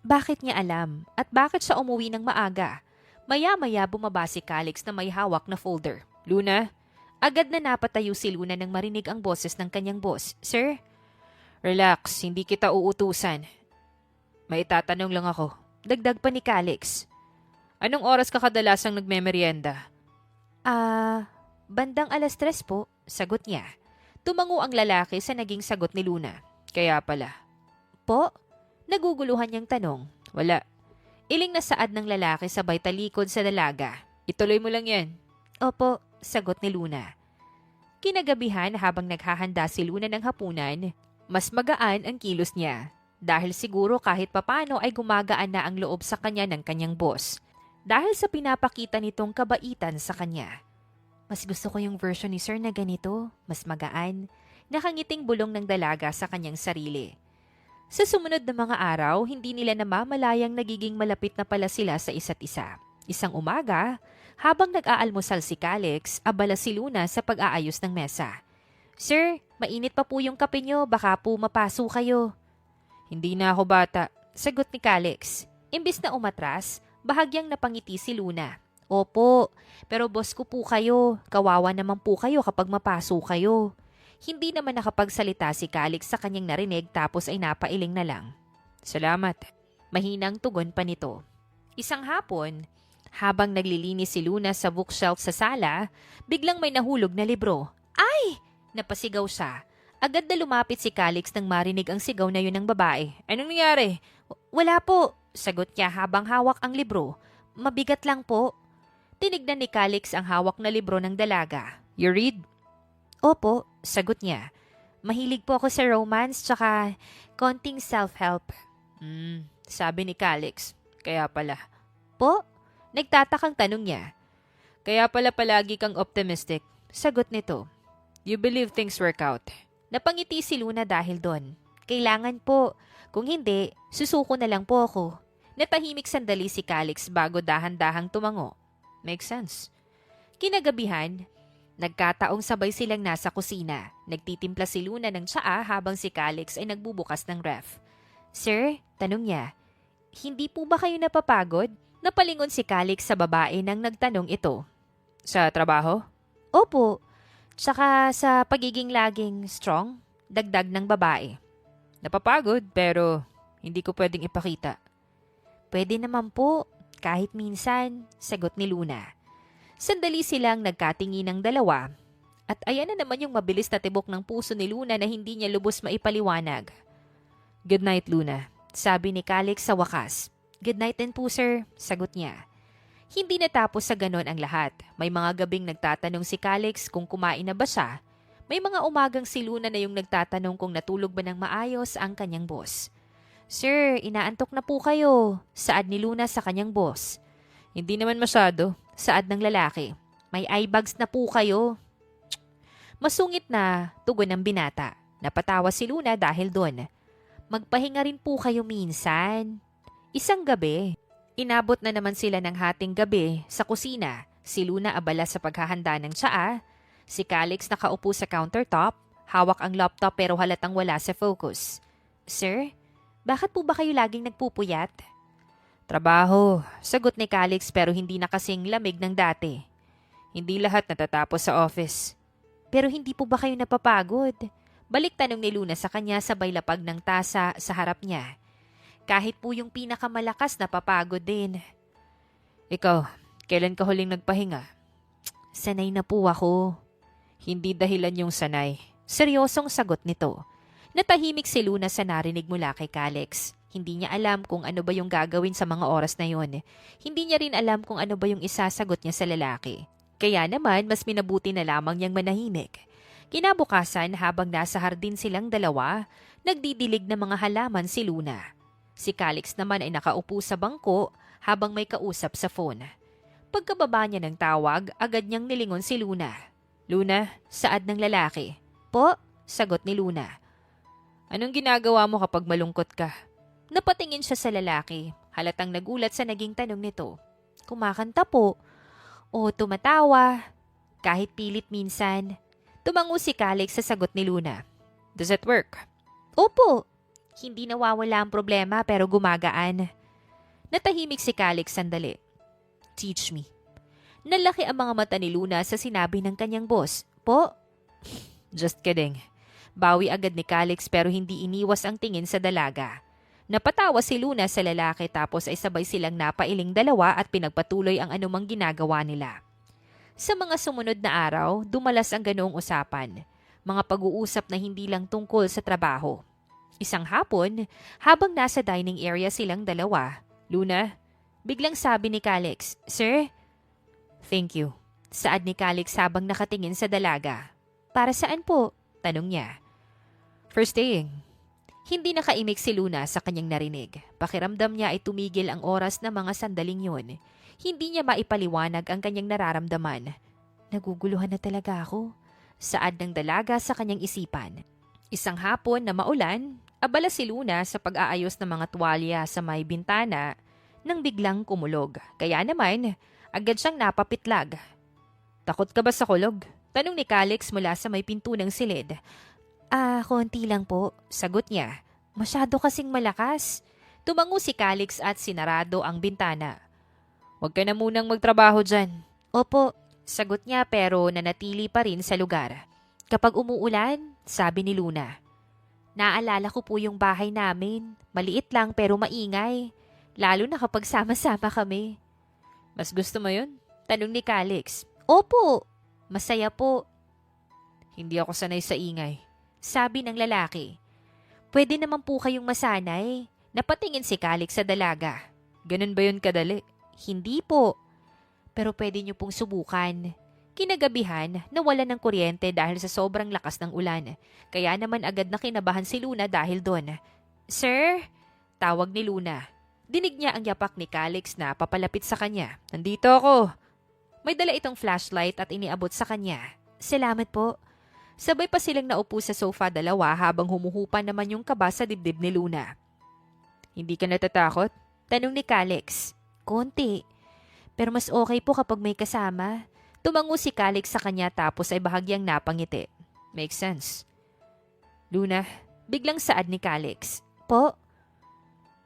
Bakit niya alam at bakit siya umuwi ng maaga? Maya-maya bumaba si Calix na may hawak na folder. Luna? Agad na napatayo si Luna nang marinig ang boses ng kanyang boss. Sir? Relax, hindi kita uutusan. May itatanong lang ako. Dagdag pa ni Calix. Anong oras ka kadalasang nagmemeryenda? Bandang 3:00 po, sagot niya. Tumango ang lalaki sa naging sagot ni Luna. Kaya pala. Po? Naguguluhan niyang tanong. Wala. Iling na saad ng lalaki sabay talikod sa dalaga. Ituloy mo lang yan. Opo, sagot ni Luna. Kinagabihan habang naghahanda si Luna ng hapunan, mas magaan ang kilos niya. Dahil siguro kahit papano ay gumagaan na ang loob sa kanya ng kanyang boss. Dahil sa pinapakita nitong kabaitan sa kanya. Mas gusto ko yung version ni Sir na ganito, mas magaan. Nakangiting bulong ng dalaga sa kanyang sarili. Sa sumunod na mga araw, hindi nila namamalayang nagiging malapit na pala sila sa isa't isa. Isang umaga, habang nag-aalmusal si Calix, abala si Luna sa pag-aayos ng mesa. Sir, mainit pa po yung kape nyo, baka po mapaso kayo. Hindi na ako bata, sagot ni Calix. Imbis na umatras, bahagyang napangiti si Luna. Opo, pero boss ko po kayo. Kawawa naman po kayo kapag mapaso kayo. Hindi naman nakapagsalita si Calix sa kanyang narinig tapos ay napailing na lang. Salamat. Mahinang tugon pa nito. Isang hapon, habang naglilinis si Luna sa bookshelf sa sala, biglang may nahulog na libro. Ay! Napasigaw siya. Agad na lumapit si Calix nang marinig ang sigaw na yun ng babae. Anong nangyari? Wala po, sagot niya habang hawak ang libro. Mabigat lang po. Tinignan ni Calix ang hawak na libro ng dalaga. You read? Opo, sagot niya. Mahilig po ako sa romance tsaka konting self-help. Sabi ni Calix. Kaya pala. Po? Nagtatakang tanong niya. Kaya pala palagi kang optimistic. Sagot nito. You believe things work out? Napangiti si Luna dahil doon. Kailangan po. Kung hindi, susuko na lang po ako. Natahimik sandali si Calix bago dahan-dahang tumango. Makes sense. Kinagabihan, nagkataong sabay silang nasa kusina. Nagtitimpla si Luna ng tsaa habang si Calix ay nagbubukas ng ref. Sir, tanong niya, hindi po ba kayo napapagod? Napalingon si Calix sa babae nang nagtanong ito. Sa trabaho? Opo. Tsaka sa pagiging laging strong, dagdag ng babae. Napapagod pero hindi ko pwedeng ipakita. Pwede naman po, kahit minsan, sagot ni Luna. Sandali silang nagkatingin ng dalawa at ayan na naman yung mabilis na tibok ng puso ni Luna na hindi niya lubos maipaliwanag. Good night, Luna, sabi ni Calix sa wakas. Good night din po, sir, sagot niya. Hindi natapos sa ganon ang lahat. May mga gabing nagtatanong si Calix kung kumain na ba siya. May mga umagang si Luna na yung nagtatanong kung natulog ba ng maayos ang kanyang boss. Sir, inaantok na po kayo, saad ni Luna sa kanyang boss. Hindi naman masyado, saad ng lalaki. May eye bags na po kayo. Masungit na tugon ng binata. Napatawa si Luna dahil doon. Magpahinga rin po kayo minsan. Isang gabi, inabot na naman sila ng hating gabi sa kusina. Si Luna abala sa paghahanda ng tsaa. Si Calix nakaupo sa countertop, hawak ang laptop pero halatang wala sa focus. Sir, bakit po ba kayo laging nagpupuyat? Trabaho, sagot ni Calix pero hindi na kasing lamig ng dati. Hindi lahat natatapos sa office. Pero hindi po ba kayo napapagod? Balik tanong ni Luna sa kanya sabay lapag ng tasa sa harap niya. Kahit po yung pinakamalakas napapagod din. Ikaw, kailan ka huling nagpahinga? Sanay na po ako. Hindi dahilan yung sanay. Seryosong sagot nito. Natahimik si Luna sa narinig mula kay Calix. Hindi niya alam kung ano ba yung gagawin sa mga oras na yon. Hindi niya rin alam kung ano ba yung isasagot niya sa lalaki. Kaya naman, mas minabuti na lamang niyang manahimik. Kinabukasan habang nasa hardin silang dalawa, nagdidilig ng mga halaman si Luna. Si Calix naman ay nakaupo sa bangko habang may kausap sa phone. Pagkababa niya ng tawag, agad niyang nilingon si Luna. Luna, saad ng lalaki. Po, sagot ni Luna. Anong ginagawa mo kapag malungkot ka? Napatingin siya sa lalaki. Halatang nagulat sa naging tanong nito. Kumakanta po. O tumatawa. Kahit pilit minsan. Tumango si Calix sa sagot ni Luna. Does it work? Opo. Hindi nawawala ang problema pero gumagaan. Natahimik si Calix sandali. Teach me. Nalaki ang mga mata ni Luna sa sinabi ng kanyang boss. Po? Just kidding. Bawi agad ni Calix pero hindi iniwas ang tingin sa dalaga. Napatawa si Luna sa lalaki tapos ay sabay silang napailing dalawa at pinagpatuloy ang anumang ginagawa nila. Sa mga sumunod na araw, dumalas ang ganoong usapan. Mga pag-uusap na hindi lang tungkol sa trabaho. Isang hapon, habang nasa dining area silang dalawa, Luna, biglang sabi ni Calix, Sir? Thank you. Saad ni Calix habang nakatingin sa dalaga. Para saan po? Tanong niya. For staying. Hindi nakaimik si Luna sa kanyang narinig. Pakiramdam niya ay tumigil ang oras na mga sandaling yun. Hindi niya maipaliwanag ang kanyang nararamdaman. Naguguluhan na talaga ako. Saad ng dalaga sa kanyang isipan. Isang hapon na maulan, abala si Luna sa pag-aayos ng mga tuwalya sa may bintana nang biglang kumulog. Kaya naman, agad siyang napapitlag. Takot ka ba sa kulog? Tanong ni Calix mula sa may pinto ng silid. Konti lang po, sagot niya. Masyado kasing malakas. Tumango si Calix at sinarado ang bintana. Huwag ka na munang magtrabaho dyan. Opo, sagot niya pero nanatili pa rin sa lugar. Kapag umuulan, sabi ni Luna. Naalala ko po yung bahay namin. Maliit lang pero maingay. Lalo na kapag sama-sama kami. Mas gusto mo yun? Tanong ni Calix. Opo, masaya po. Hindi ako sanay sa ingay. Sabi ng lalaki. Pwede naman po kayong masanay. Napatingin si Calix sa dalaga. Ganun ba yun kadali? Hindi po. Pero pwede niyo pong subukan. Kinagabihan, nawalan ng kuryente dahil sa sobrang lakas ng ulan. Kaya naman agad na kinabahan si Luna dahil doon. Sir? Tawag ni Luna. Dinig niya ang yapak ni Calix na papalapit sa kanya. Nandito ako. May dala itong flashlight at iniabot sa kanya. Salamat po. Sabay pa silang naupo sa sofa dalawa habang humuhupa naman yung kaba sa dibdib ni Luna. Hindi ka natatakot? Tanong ni Calix. Konti. Pero mas okay po kapag may kasama. Tumango si Calix sa kanya tapos ay bahagyang napangiti. Makes sense. Luna, biglang saad ni Calix. Po?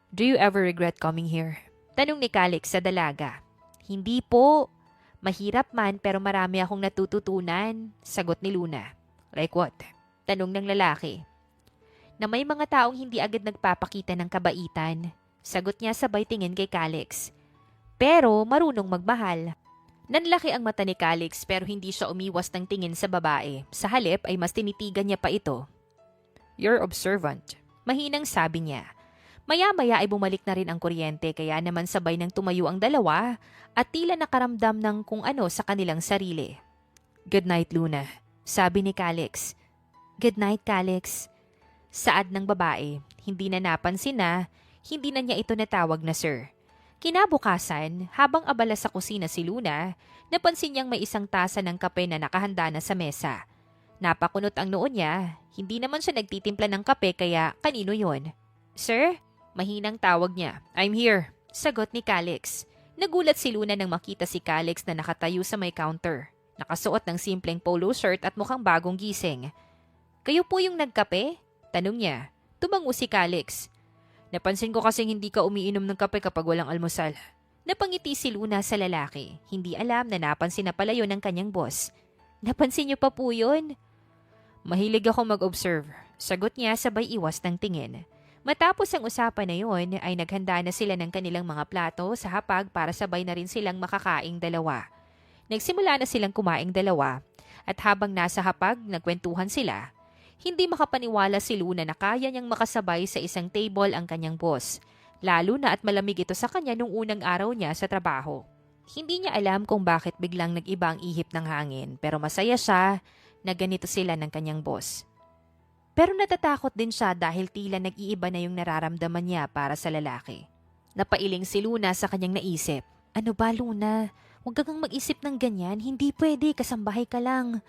Do you ever regret coming here? Tanong ni Calix sa dalaga. Hindi po. Mahirap man pero marami akong natututunan. Sagot ni Luna. Like what? Tanong ng lalaki. Na may mga taong hindi agad nagpapakita ng kabaitan. Sagot niya sabay tingin kay Calix. Pero marunong magmahal. Nanlaki ang mata ni Calix pero hindi siya umiwas ng tingin sa babae. Sa halip ay mas tinitigan niya pa ito. You're observant. Mahinang sabi niya. Maya-maya ay bumalik na rin ang kuryente kaya naman sabay nang tumayo ang dalawa at tila nakaramdam ng kung ano sa kanilang sarili. Good night, Luna. Sabi ni Calix. Good night, Calix. Saad ng babae, hindi na napansin na, hindi na niya ito natawag na sir. Kinabukasan, habang abala sa kusina si Luna, napansin niyang may isang tasa ng kape na nakahanda na sa mesa. Napakunot ang noon niya, hindi naman siya nagtitimpla ng kape kaya kanino yon? Sir? Mahinang tawag niya. I'm here. Sagot ni Calix. Nagulat si Luna nang makita si Calix na nakatayo sa may counter. Nakasuot ng simpleng polo shirt at mukhang bagong gising. Kayo po yung nagkape? Tanong niya. Tumango si Calix. Napansin ko kasing hindi ka umiinom ng kape kapag walang almusal. Napangiti si Luna sa lalaki. Hindi alam na napansin na pala yun ng kanyang boss. Napansin niyo pa po yun? Mahilig ako mag-observe. Sagot niya sabay iwas ng tingin. Matapos ang usapan na yun, ay naghanda na sila ng kanilang mga plato sa hapag para sabay na rin silang makakaing dalawa. Nagsimula na silang kumaing dalawa at habang nasa hapag, nagkwentuhan sila. Hindi makapaniwala si Luna na kaya niyang makasabay sa isang table ang kanyang boss, lalo na at malamig ito sa kanya nung unang araw niya sa trabaho. Hindi niya alam kung bakit biglang nag-iba ang ihip ng hangin pero masaya siya na ganito sila ng kanyang boss. Pero natatakot din siya dahil tila nag-iiba na yung nararamdaman niya para sa lalaki. Napailing si Luna sa kanyang naisip. Ano ba, Luna? Huwag kang mag-isip ng ganyan. Hindi pwede, kasambahay ka lang.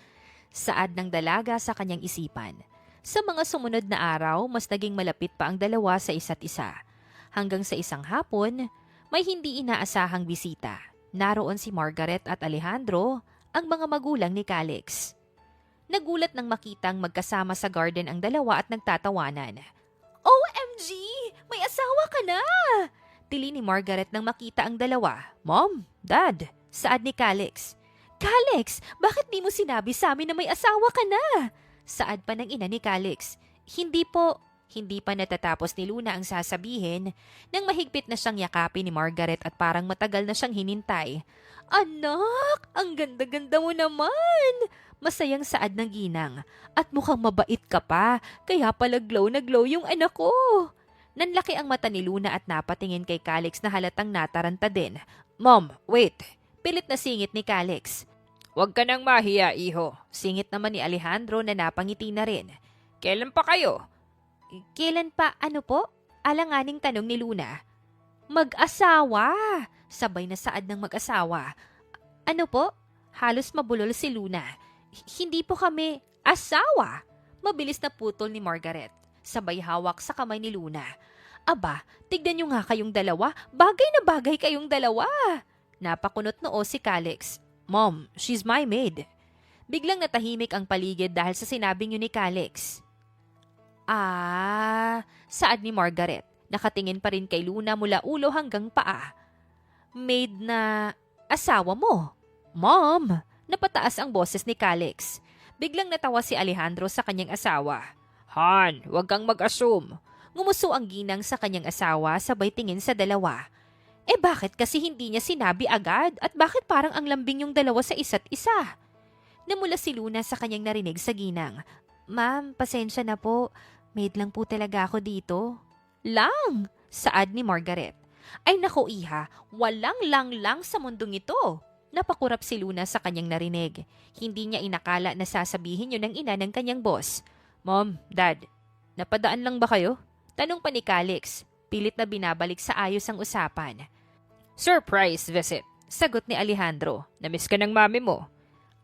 Saad ng dalaga sa kanyang isipan. Sa mga sumunod na araw, mas naging malapit pa ang dalawa sa isa't isa. Hanggang sa isang hapon, may hindi inaasahang bisita. Naroon si Margaret at Alejandro, ang mga magulang ni Calix. Nagulat nang makitang magkasama sa garden ang dalawa at nagtatawanan. OMG! May asawa ka na! Tili ni Margaret nang makita ang dalawa. Mom, Dad, saad ni Calix. Calix, bakit di mo sinabi sa amin na may asawa ka na? Saad pa ng ina ni Calix. Hindi po. Hindi pa natatapos ni Luna ang sasabihin nang mahigpit na siyang yakapin ni Margaret at parang matagal na siyang hinintay. Anak, ang ganda-ganda mo naman! Masayang saad ng ginang. At mukhang mabait ka pa, kaya pala glow na glow yung anak ko. Nanlaki ang mata ni Luna at napatingin kay Calix na halatang nataranta din. Mom, wait. Pilit na singit ni Calix. Huwag ka nang mahiya, iho. Singit naman ni Alejandro na napangiti na rin. Kailan pa kayo? Kailan pa ano po? Alanganing tanong ni Luna. Mag-asawa! Sabay na saad ng mag-asawa. Ano po? Halos mabulol si Luna. Hindi po kami asawa! Mabilis na putol ni Margaret. Sabay hawak sa kamay ni Luna. Aba, tignan niyo nga kayong dalawa. Bagay na bagay kayong dalawa. Napakunot noo si Calix. Mom, she's my maid. Biglang natahimik ang paligid dahil sa sinabing yun ni Calix. Saad ni Margaret. Nakatingin pa rin kay Luna mula ulo hanggang paa. Maid na asawa mo? Mom! Napataas ang boses ni Calix. Biglang natawa si Alejandro sa kanyang asawa. Han, huwag kang mag-assume. Ngumuso ang ginang sa kanyang asawa sabay tingin sa dalawa. Bakit kasi hindi niya sinabi agad at bakit parang ang lambing yung dalawa sa isa't isa? Namula si Luna sa kanyang narinig sa ginang. Ma'am, pasensya na po. Maid lang po talaga ako dito. Lang! Saad ni Margaret. Ay nako iha, walang lang sa mundong ito. Napakurap si Luna sa kanyang narinig. Hindi niya inakala na sasabihin yun ng ina ng kanyang boss. Mom, Dad, napadaan lang ba kayo? Tanong pa ni Calix. Pilit na binabalik sa ayos ang usapan. Surprise visit, sagot ni Alejandro. Namiss ka ng mami mo.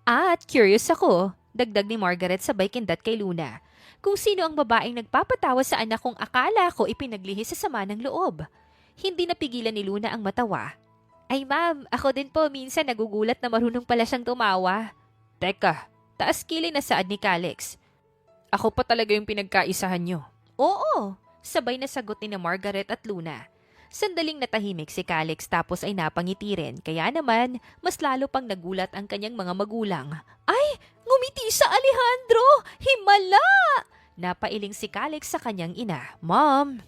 At curious ako. Dagdag ni Margaret sabay kindat kay Luna. Kung sino ang babaeng nagpapatawa sa anak kong akala ko ipinaglihi sa sama ng loob. Hindi napigilan ni Luna ang matawa. Ay ma'am, ako din po minsan nagugulat na marunong pala siyang tumawa. Teka, taas kilay na saad ni Calix. Ako pa talaga yung pinagkaisahan nyo. Oo, sabay na sagot ni na Margaret at Luna. Sandaling natahimik si Calix tapos ay napangiti rin, kaya naman mas lalo pang nagulat ang kanyang mga magulang. Ay, ngumiti sa Alejandro! Himala! Napailing si Calix sa kanyang ina. Mom!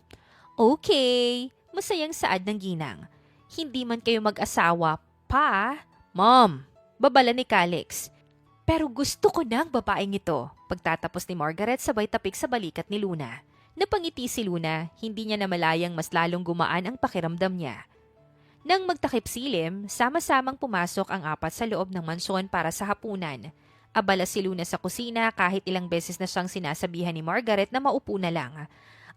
Okay, masayang saad ng ginang. Hindi man kayo mag-asawa pa? Mom! Babala ni Calix. Pero gusto ko na ang babaeng ito. Pagtatapos ni Margaret sabay tapik sa balikat ni Luna. Napangiti si Luna, hindi niya namalayang mas lalong gumaan ang pakiramdam niya. Nang magtakip silim, sama-samang pumasok ang apat sa loob ng mansyon para sa hapunan. Abala si Luna sa kusina kahit ilang beses na siyang sinasabihan ni Margaret na maupo na lang.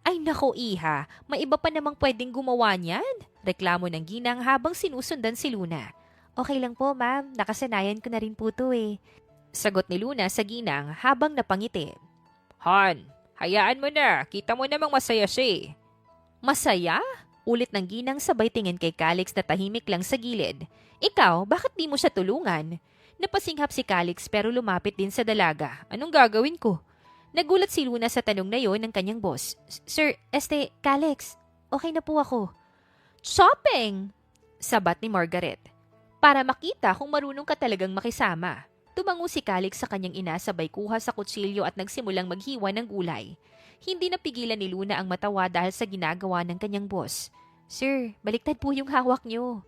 Ay nako iha, may iba pa namang pwedeng gumawa niyan. Reklamo ng ginang habang sinusundan si Luna. Okay lang po ma'am, nakasanayan ko na rin po to eh. Sagot ni Luna sa ginang habang napangiti. Han, hayaan mo na, kita mo namang masaya siya eh. Masaya? Ulit ng ginang sabay tingin kay Calix na tahimik lang sa gilid. Ikaw, bakit di mo siya tulungan? Napasinghap si Calix pero lumapit din sa dalaga. Anong gagawin ko? Nagulat si Luna sa tanong na yon ng kanyang boss. Sir, Calix, okay na po ako. Shopping! Sabat ni Margaret. Para makita kung marunong ka talagang makisama. Tumango si Calix sa kanyang ina sabay kuha sa kutsilyo at nagsimulang maghiwa ng gulay. Hindi napigilan ni Luna ang matawa dahil sa ginagawa ng kanyang boss. Sir, baliktad po yung hawak niyo.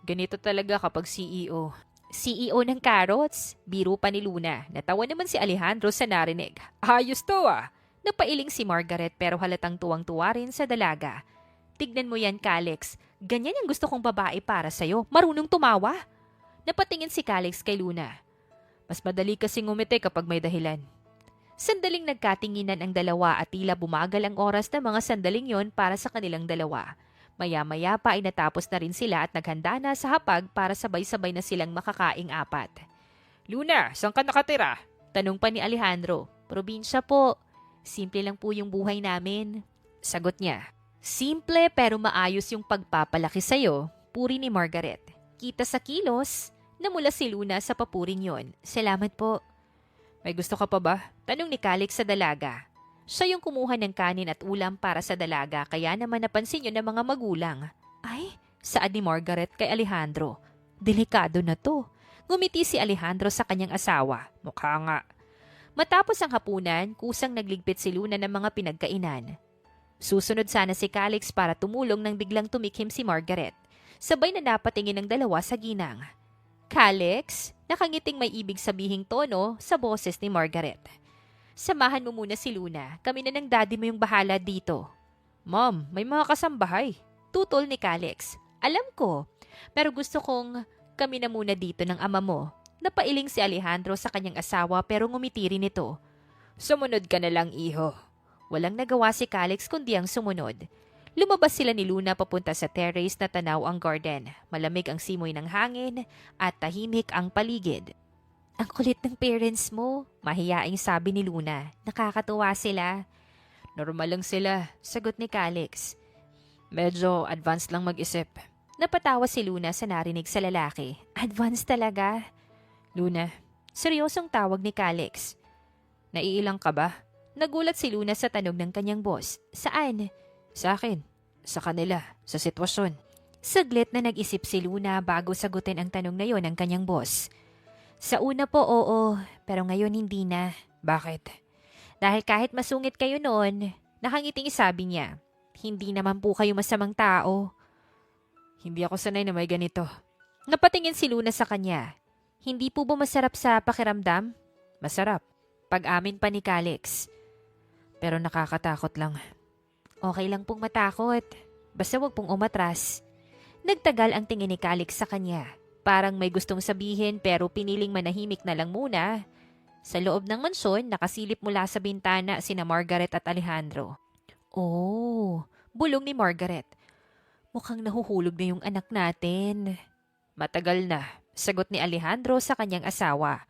Ganito talaga kapag CEO. CEO ng carrots? Biro pa ni Luna. Natawa naman si Alejandro sa narinig. Ayos to ah! Napailing si Margaret pero halatang tuwang-tuwa rin sa dalaga. Tignan mo yan, Calix. Ganyan yung gusto kong babae para sa'yo. Marunong tumawa. Napatingin si Calix kay Luna. Mas madali kasing ngumiti kapag may dahilan. Sandaling nagkatinginan ang dalawa at tila bumagal ang oras ng mga sandaling yon para sa kanilang dalawa. Maya-maya pa ay natapos na rin sila at naghanda na sa hapag para sabay-sabay na silang makakaing apat. Luna, saan ka nakatira? Tanong pa ni Alejandro. Probinsya po. Simple lang po yung buhay namin. Sagot niya. Simple pero maayos yung pagpapalaki sa'yo, puri ni Margaret. Kita sa kilos. Namula si Luna sa papuring yon. Salamat po. May gusto ka pa ba? Tanong ni Calix sa dalaga. Siya yung kumuha ng kanin at ulam para sa dalaga kaya naman napansin yun ng mga magulang. Ay, saad ni Margaret kay Alejandro. Delikado na to. Ngumiti si Alejandro sa kanyang asawa. Mukha nga. Matapos ang hapunan, kusang nagligpit si Luna ng mga pinagkainan. Susunod sana si Calix para tumulong nang biglang tumikhim si Margaret. Sabay na napatingin ng dalawa sa ginang. Calix, nakangiting may ibig sabihing tono sa boses ni Margaret. Samahan mo muna si Luna. Kami na ng daddy mo yung bahala dito. Mom, may mga kasambahay. Tutol ni Calix. Alam ko, pero gusto kong kami na muna dito ng ama mo. Napailing si Alejandro sa kanyang asawa pero ngumiti rin ito. Sumunod ka na lang, iho. Walang nagawa si Calix kundi ang sumunod. Lumabas sila ni Luna papunta sa terrace na tanaw ang garden. Malamig ang simoy ng hangin at tahimik ang paligid. Ang kulit ng parents mo, mahiyaing sabi ni Luna. Nakakatuwa sila. Normal lang sila, sagot ni Calix. Medyo advanced lang mag-isip. Napatawa si Luna sa narinig sa lalaki. Advanced talaga? Luna, seryosong tawag ni Calix. Naiilang ka ba? Nagulat si Luna sa tanong ng kanyang boss. Saan? Sa akin. Sa kanila. Sa sitwasyon. Saglit na nag-isip si Luna bago sagutin ang tanong na yon ng kanyang boss. Sa una po oo, pero ngayon hindi na. Bakit? Dahil kahit masungit kayo noon, nakangiting sabi niya, hindi naman po kayo masamang tao. Hindi ako sanay na may ganito. Napatingin si Luna sa kanya. Hindi po ba masarap sa pakiramdam? Masarap. Pag-amin pa ni Calix. Pero nakakatakot lang. Okay lang pong matakot. Basta wag pong umatras. Nagtagal ang tingin ni Calix sa kanya. Parang may gustong sabihin pero piniling manahimik na lang muna. Sa loob ng mansyon, nakasilip mula sa bintana sina Margaret at Alejandro. Oh, bulong ni Margaret. Mukhang nahuhulog na yung anak natin. Matagal na, sagot ni Alejandro sa kanyang asawa.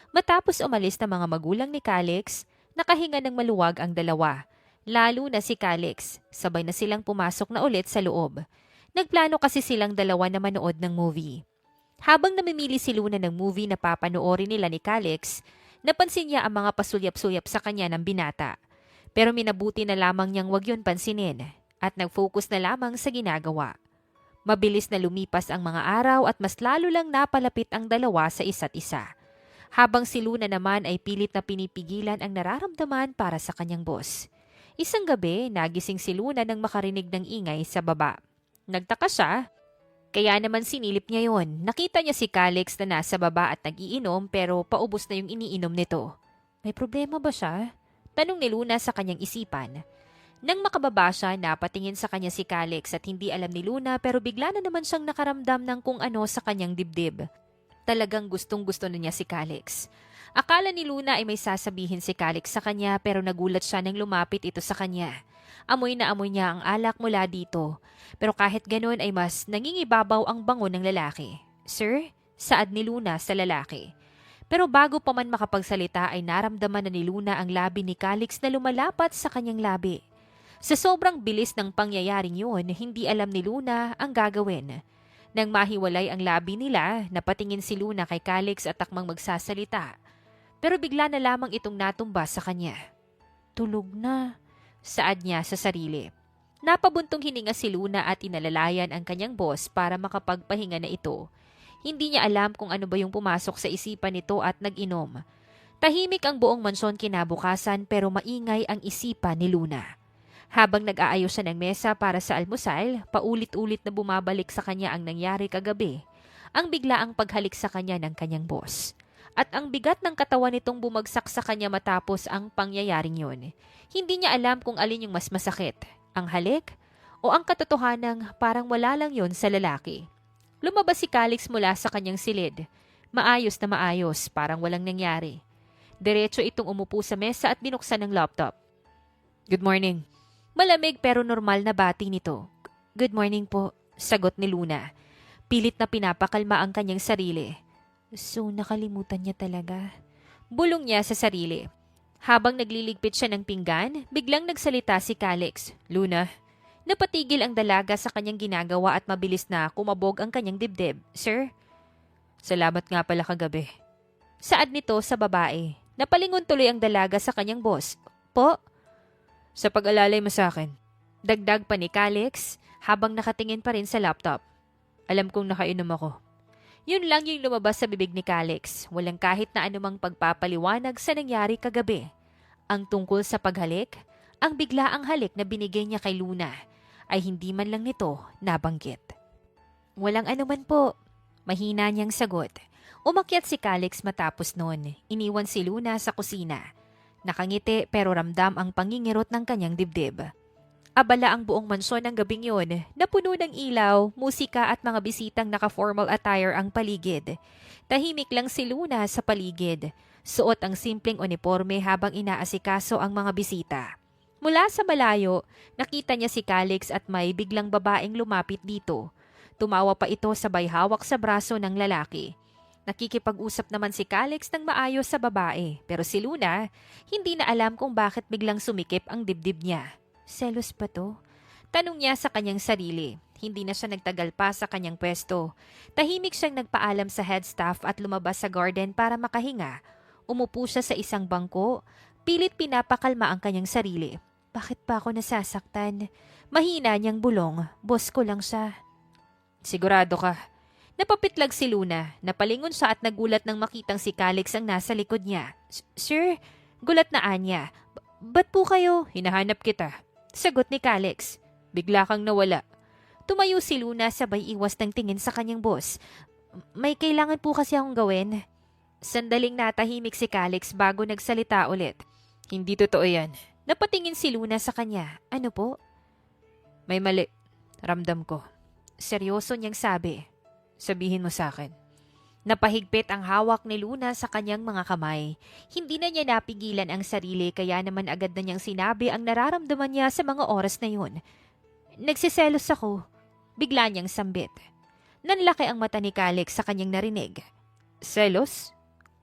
Matapos umalis ng mga magulang ni Calix, nakahinga ng maluwag ang dalawa. Lalo na si Calix, sabay na silang pumasok na ulit sa loob. Nagplano kasi silang dalawa na manood ng movie. Habang namimili si Luna ng movie na papanoorin nila ni Calix, napansin niya ang mga pasulyap-sulyap sa kanya ng binata. Pero minabuti na lamang niyang wag yun pansinin at nag-focus na lamang sa ginagawa. Mabilis na lumipas ang mga araw at mas lalo lang napalapit ang dalawa sa isa't isa. Habang si Luna naman ay pilit na pinipigilan ang nararamdaman para sa kanyang boss. Isang gabi, nagising si Luna nang makarinig ng ingay sa baba. Nagtaka siya, kaya naman sinilip niya yon. Nakita niya si Calix na nasa baba at nag-iinom pero paubos na yung iniinom nito. May problema ba siya? Tanong ni Luna sa kanyang isipan. Nang makababa siya, napatingin sa kanya si Calix at hindi alam ni Luna pero bigla na naman siyang nakaramdam ng kung ano sa kanyang dibdib. Talagang gustong-gusto na niya si Calix. Akala ni Luna ay may sasabihin si Calix sa kanya pero nagulat siya nang lumapit ito sa kanya. Amoy na amoy niya ang alak mula dito. Pero kahit ganoon ay mas nangingibabaw ang bango ng lalaki. Sir, saad ni Luna sa lalaki. Pero bago pa man makapagsalita ay naramdaman na ni Luna ang labi ni Calix na lumalapat sa kanyang labi. Sa sobrang bilis ng pangyayaring yun, hindi alam ni Luna ang gagawin. Nang mahiwalay ang labi nila, napatingin si Luna kay Calix at takmang magsasalita. Pero bigla na lamang itong natumba sa kanya. Tulog na, saad niya sa sarili. Napabuntong hininga si Luna at inalalayan ang kanyang boss para makapagpahinga na ito. Hindi niya alam kung ano ba yung pumasok sa isipan nito at nag-inom. Tahimik ang buong mansyon kinabukasan pero maingay ang isipan ni Luna. Habang nag-aayos siya ng mesa para sa almusal, paulit-ulit na bumabalik sa kanya ang nangyari kagabi. Ang biglaang paghalik sa kanya ng kanyang boss. At ang bigat ng katawan nitong bumagsak sa kanya matapos ang pangyayaring yun. Hindi niya alam kung alin yung mas masakit, ang halik o ang katotohanang parang wala lang yun sa lalaki. Lumabas si Calix mula sa kanyang silid. Maayos na maayos, parang walang nangyari. Diretso itong umupo sa mesa at binuksan ng laptop. Good morning. Malamig pero normal na bati nito. Good morning po, sagot ni Luna. Pilit na pinapakalma ang kanyang sarili. So nakalimutan niya talaga. Bulong niya sa sarili. Habang nagliligpit siya ng pinggan, biglang nagsalita si Calix. Luna, napatigil ang dalaga sa kanyang ginagawa at mabilis na kumabog ang kanyang dibdib. Sir? Salamat nga pala kagabi. Saad nito sa babae. Napalingon tuloy ang dalaga sa kanyang boss. Po? Sa pag-alalay mo sa akin. Dagdag pa ni Calix habang nakatingin pa rin sa laptop. Alam kong nakainom ako. Yun lang yung lumabas sa bibig ni Calix. Walang kahit na anumang pagpapaliwanag sa nangyari kagabi. Ang tungkol sa paghalik, ang biglaang halik na binigay niya kay Luna ay hindi man lang nito nabanggit. Walang anuman po. Mahina niyang sagot. Umakyat si Calix matapos noon. Iniwan si Luna sa kusina. Nakangiti pero ramdam ang pangingirot ng kanyang dibdib. Abala ang buong mansyon ng gabing yun, na puno ng ilaw, musika at mga bisitang naka-formal attire ang paligid. Tahimik lang si Luna sa paligid. Suot ang simpleng uniforme habang inaasikaso ang mga bisita. Mula sa malayo, nakita niya si Calix at may biglang babaeng lumapit dito. Tumawa pa ito sabay hawak sa braso ng lalaki. Nakikipag-usap naman si Calix ng maayos sa babae, pero si Luna, hindi na alam kung bakit biglang sumikip ang dibdib niya. Selos pa to? Tanong niya sa kanyang sarili. Hindi na siya nagtagal pa sa kanyang pwesto. Tahimik siyang nagpaalam sa head staff at lumabas sa garden para makahinga. Umupo siya sa isang bangko, pilit pinapakalma ang kanyang sarili. Bakit pa ako nasasaktan? Mahina niyang bulong, boss ko lang siya. Sigurado ka? Napapitlag si Luna. Napalingon siya at nagulat nang makitang si Calix ang nasa likod niya. Sir, gulat na Anya. Ba't po kayo? Hinahanap kita. Sagot ni Calix. Bigla kang nawala. Tumayo si Luna sabay iwas ng tingin sa kanyang boss. May kailangan po kasi akong gawin. Sandaling natahimik si Calix bago nagsalita ulit. Hindi totoo yan. Napatingin si Luna sa kanya. Ano po? May mali. Ramdam ko. Seryoso niyang sabi. Sabihin mo sa akin. Napahigpit ang hawak ni Luna sa kanyang mga kamay. Hindi na niya napigilan ang sarili kaya naman agad na niyang sinabi ang nararamdaman niya sa mga oras na yun. Nagsiselos ako. Bigla niyang sambit. Nanlaki ang mata ni Calix sa kanyang narinig. Selos?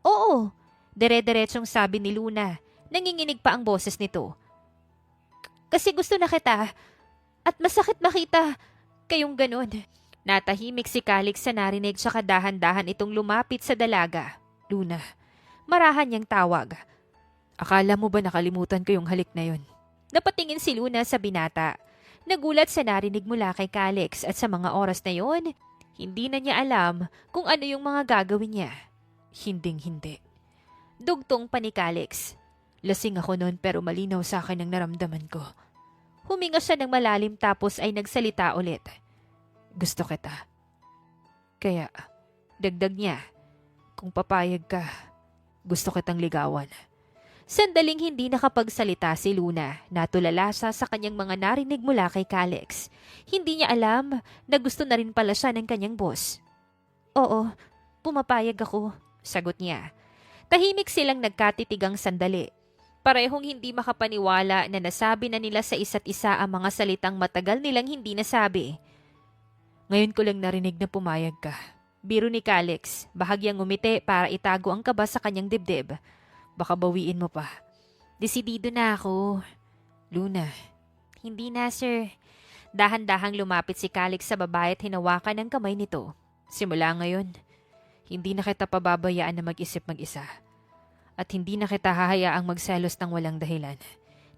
Oo. Dere-deretsong sabi ni Luna. Nanginginig pa ang boses nito. Kasi gusto na kita at masakit makita kayong ganun. Natahimik si Calix sa narinig tsaka dahan-dahan itong lumapit sa dalaga. Luna, marahan niyang tawag. Akala mo ba nakalimutan ko yung halik na yun? Napatingin si Luna sa binata. Nagulat sa narinig mula kay Calix at sa mga oras na yon, hindi na niya alam kung ano yung mga gagawin niya. Hinding-hindi. Dugtong pa ni Calix. Lasing ako noon pero malinaw sa akin ang naramdaman ko. Huminga siya ng malalim tapos ay nagsalita ulit. Gusto kita. Kaya, dagdag niya, kung papayag ka, gusto kitang ligawan. Sandaling hindi nakapagsalita si Luna. Natulala siya sa kanyang mga narinig mula kay Calix. Hindi niya alam na gusto na rin pala siya ng kanyang boss. Oo, pumapayag ako, sagot niya. Tahimik silang nagkatitigang sandali. Parehong hindi makapaniwala na nasabi na nila sa isa't isa ang mga salitang matagal nilang hindi nasabi. Ngayon ko lang narinig na pumayag ka. Biro ni Calix, bahagyang ngumiti para itago ang kaba sa kanyang dibdib. Baka bawiin mo pa. Desidido na ako. Luna. Hindi na, sir. Dahan-dahang lumapit si Calix sa babae at hinawakan ang kamay nito. Simula ngayon, hindi na kita pababayaan na mag-isip mag-isa. At hindi na kita hahayaang magselos ng walang dahilan.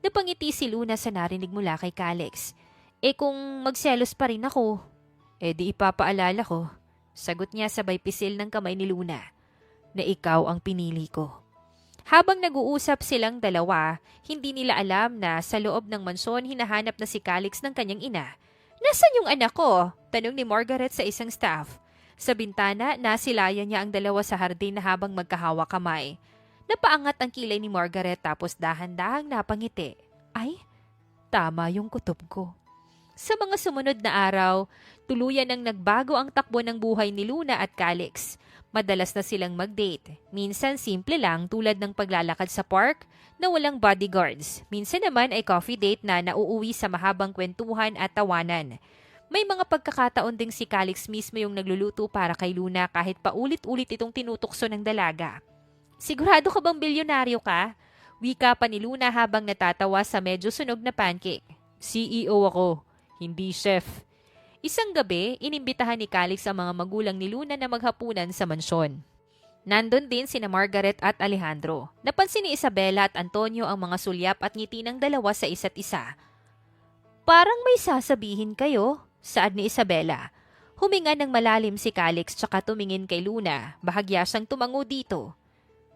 Napangiti si Luna sa narinig mula kay Calix. Kung magselos pa rin ako, di ipapaalala ko. Sagot niya sabay pisil ng kamay ni Luna. Na ikaw ang pinili ko. Habang nag-uusap silang dalawa, hindi nila alam na sa loob ng mansyon hinahanap na si Calix ng kanyang ina. Nasaan yung anak ko? Tanong ni Margaret sa isang staff. Sa bintana, nasilayan niya ang dalawa sa hardin na habang magkahawa kamay. Napaangat ang kilay ni Margaret tapos dahan-dahang napangiti. Ay, tama yung kutob ko. Sa mga sumunod na araw, tuluyan ang nagbago ang takbo ng buhay ni Luna at Calix. Madalas na silang mag-date. Minsan simple lang tulad ng paglalakad sa park na walang bodyguards. Minsan naman ay coffee date na nauuwi sa mahabang kwentuhan at tawanan. May mga pagkakataon ding si Calix mismo yung nagluluto para kay Luna kahit paulit-ulit itong tinutukso ng dalaga. Sigurado ka bang bilyonaryo ka? Wika pa ni Luna habang natatawa sa medyo sunog na pancake. CEO ako, hindi chef. Isang gabi, inimbitahan ni Calix ang mga magulang ni Luna na maghapunan sa mansyon. Nandun din sina Margaret at Alejandro. Napansin ni Isabela at Antonio ang mga sulyap at ngiti ng dalawa sa isa't isa. Parang may sasabihin kayo, saad ni Isabela. Huminga ng malalim si Calix tsaka tumingin kay Luna. Bahagya siyang tumango dito.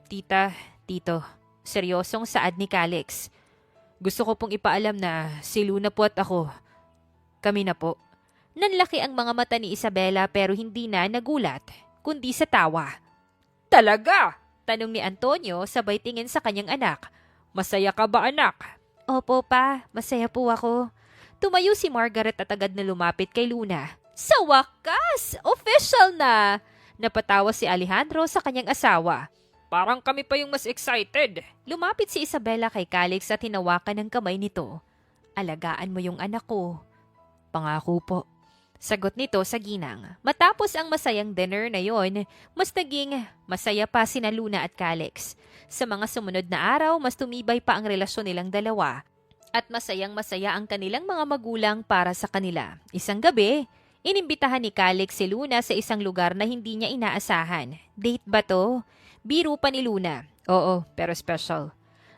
Tita, tito, seryosong saad ni Calix. Gusto ko pong ipaalam na si Luna po at ako. Kami na po. Nanlaki ang mga mata ni Isabela pero hindi na nagulat, kundi sa tawa. Talaga? Tanong ni Antonio sabay tingin sa kanyang anak. Masaya ka ba anak? Opo pa, masaya po ako. Tumayo si Margaret at agad na lumapit kay Luna. Sa wakas! Official na! Napatawa si Alejandro sa kanyang asawa. Parang kami pa yung mas excited. Lumapit si Isabela kay Calix at hinawakan ng kamay nito. Alagaan mo yung anak ko. Pangako po. Sagot nito sa ginang. Matapos ang masayang dinner na yon, mas naging masaya pa sina Luna at Calix. Sa mga sumunod na araw, mas tumibay pa ang relasyon nilang dalawa. At masayang-masaya ang kanilang mga magulang para sa kanila. Isang gabi, inimbitahan ni Calix si Luna sa isang lugar na hindi niya inaasahan. Date ba to? Biro pa ni Luna. Oo, pero special.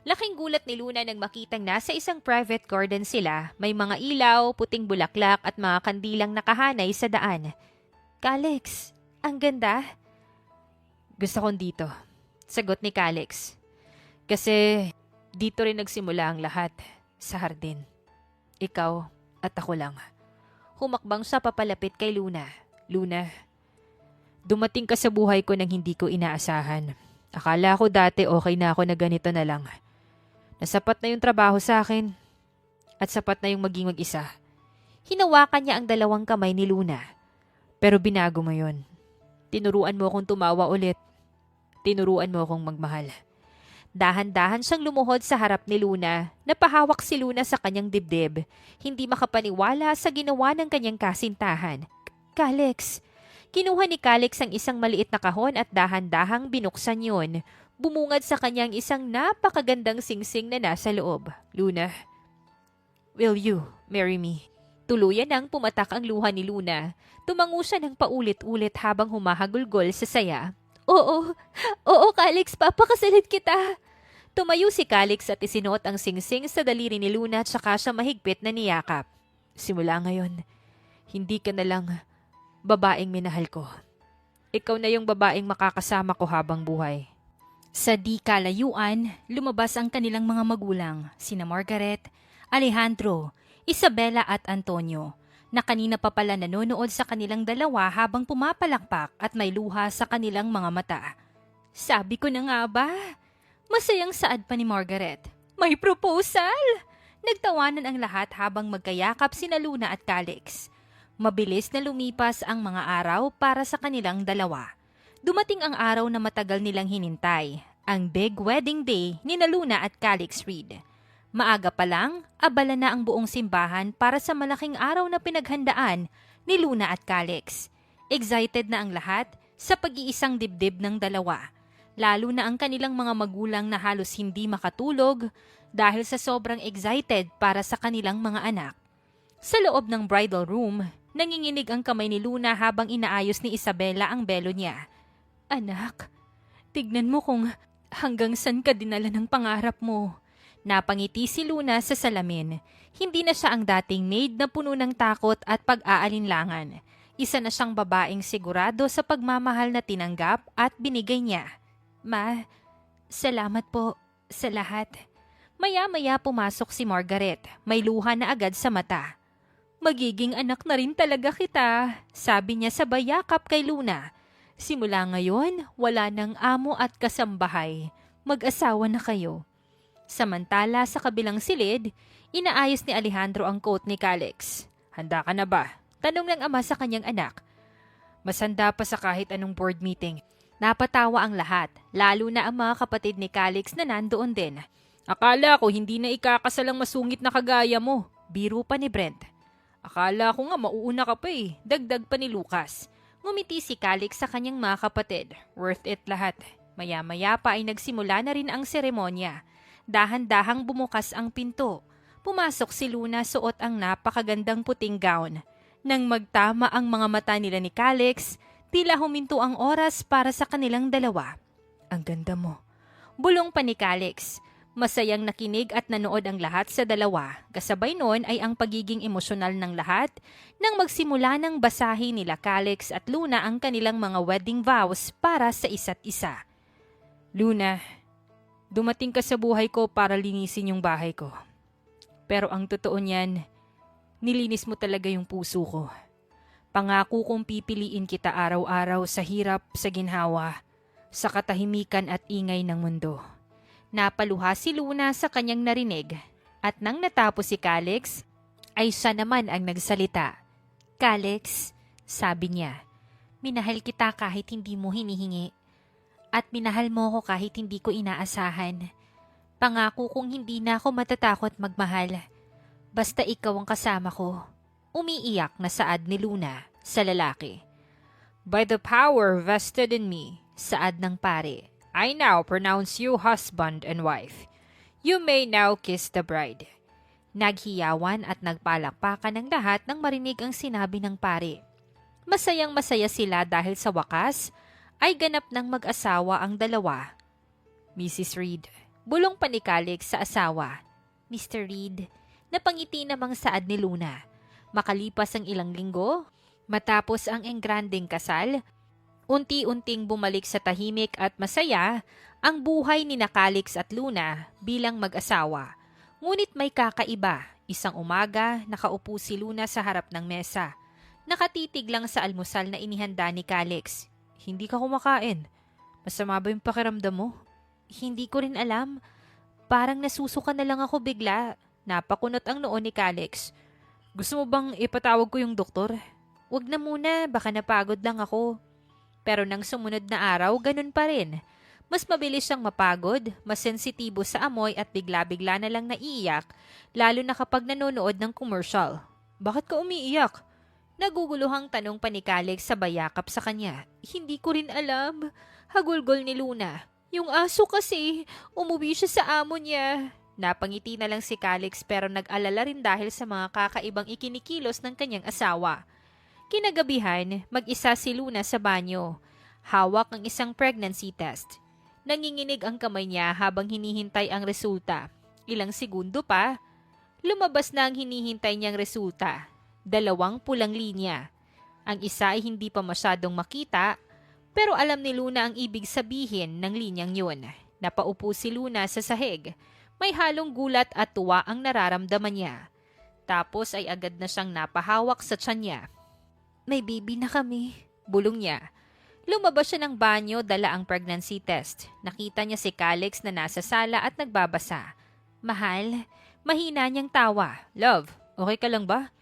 Laking gulat ni Luna nang makitang nasa isang private garden sila, may mga ilaw, puting bulaklak at mga kandilang nakahanay sa daan. Calix, ang ganda. Gusto kong dito, sagot ni Calix. Kasi dito rin nagsimula ang lahat, sa hardin. Ikaw at ako lang. Humakbang siya papalapit kay Luna. Luna, dumating ka sa buhay ko nang hindi ko inaasahan. Akala ko dati okay na ako na ganito na lang. Nasapat na yung trabaho sa akin at sapat na yung maging mag-isa. Hinawakan niya ang dalawang kamay ni Luna. Pero binago mo yun. Tinuruan mo akong tumawa ulit. Tinuruan mo akong magmahal. Dahan-dahan siyang lumuhod sa harap ni Luna. Napahawak si Luna sa kanyang dibdib. Hindi makapaniwala sa ginawa ng kanyang kasintahan. Calix. Kinuha ni Calix ang isang maliit na kahon at dahan-dahang binuksan yun. bumungad sa kanyang isang napakagandang singsing na nasa loob. Luna, will you marry me? Tuluyan nang pumatak ang luha ni Luna. Tumango siya ng paulit-ulit habang humahagulgol sa saya. Oo, oo Calix, papakasalit kita. Tumayo si Calix at isinuot ang singsing sa daliri ni Luna at saka siya mahigpit na niyakap. Simula ngayon, hindi ka na lang babaeng minahal ko. Ikaw na yung babaeng makakasama ko habang buhay. Sa di kalayuan, lumabas ang kanilang mga magulang, sina Margaret, Alejandro, Isabela at Antonio, na kanina pa pala nanonood sa kanilang dalawa habang pumapalakpak at may luha sa kanilang mga mata. Sabi ko na nga ba? Masayang saad pa ni Margaret. May proposal! Nagtawanan ang lahat habang magkayakap sina Luna at Calix. Mabilis na lumipas ang mga araw para sa kanilang dalawa. Dumating ang araw na matagal nilang hinintay, ang big wedding day ni Luna at Calix Reed. Maaga pa lang, abala na ang buong simbahan para sa malaking araw na pinaghandaan ni Luna at Calix. Excited na ang lahat sa pag-iisang dibdib ng dalawa. Lalo na ang kanilang mga magulang na halos hindi makatulog dahil sa sobrang excited para sa kanilang mga anak. Sa loob ng bridal room, nanginginig ang kamay ni Luna habang inaayos ni Isabela ang belo niya. Anak, tignan mo kung hanggang saan ka dinala ng pangarap mo. Napangiti si Luna sa salamin. Hindi na siya ang dating maid na puno ng takot at pag-aalinlangan. Isa na siyang babaeng sigurado sa pagmamahal na tinanggap at binigay niya. Ma, salamat po sa lahat. Maya-maya pumasok si Margaret. May luha na agad sa mata. Magiging anak na rin talaga kita, sabi niya sa bayakap kay Luna. Simula ngayon, wala nang amo at kasambahay. Mag-asawa na kayo. Samantala sa kabilang silid, inaayos ni Alejandro ang coat ni Calix. Handa ka na ba? Tanong ng ama sa kanyang anak. Mas handa pa sa kahit anong board meeting. Napatawa ang lahat, lalo na ang mga kapatid ni Calix na nandoon din. Akala ko hindi na ikakasalang masungit na kagaya mo. Biro pa ni Brent. Akala ko nga mauuna ka pa eh. Dagdag pa ni Lucas. Ngumiti si Calix sa kanyang mga kapatid. Worth it lahat. Maya-maya pa ay nagsimula na rin ang seremonya. Dahan-dahang bumukas ang pinto. Pumasok si Luna suot ang napakagandang puting gown. Nang magtama ang mga mata nila ni Calix, tila huminto ang oras para sa kanilang dalawa. Ang ganda mo. Bulong pa ni Calix. Masayang nakinig at nanood ang lahat sa dalawa. Kasabay noon ay ang pagiging emosyonal ng lahat nang magsimula ng basahin nila Calix at Luna ang kanilang mga wedding vows para sa isa't isa. Luna, dumating ka sa buhay ko para linisin yung bahay ko. Pero ang totoo niyan, nilinis mo talaga yung puso ko. Pangako kong pipiliin kita araw-araw sa hirap, sa ginhawa, sa katahimikan at ingay ng mundo. Napaluha si Luna sa kanyang narinig at nang natapos si Calix, ay siya naman ang nagsalita. Calix, sabi niya, minahal kita kahit hindi mo hinihingi. At minahal mo ko kahit hindi ko inaasahan. Pangako kong hindi na ako matatakot magmahal. Basta ikaw ang kasama ko. Umiiyak na saad ni Luna sa lalaki. By the power vested in me, saad ng pare, I now pronounce you husband and wife. You may now kiss the bride. Naghiyawan at nagpalakpakan ng lahat nang marinig ang sinabi ng pare. Masayang masaya sila dahil sa wakas ay ganap ng mag-asawa ang dalawa. Mrs. Reed, bulong pa ni Calix sa asawa. Mr. Reed, napangiti namang saad ni Luna. Makalipas ang ilang linggo, matapos ang engranding kasal, unti-unting bumalik sa tahimik at masaya ang buhay ni Calix at Luna bilang mag-asawa. Ngunit may kakaiba. Isang umaga, nakaupo si Luna sa harap ng mesa. Nakatitig lang sa almusal na inihanda ni Calix. Hindi ka kumakain. Masama ba yung pakiramdam mo? Hindi ko rin alam. Parang nasusuka na lang ako bigla. Napakunot ang noo ni Calix. Gusto mo bang ipatawag ko yung doktor? Wag na muna, baka napagod lang ako. Pero nang sumunod na araw, ganun pa rin. Mas mabilis siyang mapagod, mas sensitibo sa amoy at bigla-bigla na lang naiiyak, lalo na kapag nanonood ng commercial. Bakit ka umiiyak? Naguguluhang tanong pa ni Calix sa bayakap sa kanya. Hindi ko rin alam. Hagulgol ni Luna. Yung aso kasi, umuwi siya sa amo niya. Napangiti na lang si Calix pero nag-alala rin dahil sa mga kakaibang ikinikilos ng kanyang asawa. Kinagabihan, mag-isa si Luna sa banyo. Hawak ang isang pregnancy test. Nanginginig ang kamay niya habang hinihintay ang resulta. Ilang segundo pa, lumabas na ang hinihintay niyang resulta. 2 pulang linya. Ang isa ay hindi pa masyadong makita, pero alam ni Luna ang ibig sabihin ng linyang yun. Napaupo si Luna sa sahig. May halong gulat at tuwa ang nararamdaman niya. Tapos ay agad na siyang napahawak sa tiyan niya. May baby na kami, bulong niya. Lumabas siya ng banyo, dala ang pregnancy test. Nakita niya si Calix na nasa sala at nagbabasa. Mahal, mahina niyang tawa. Love, okay ka lang ba?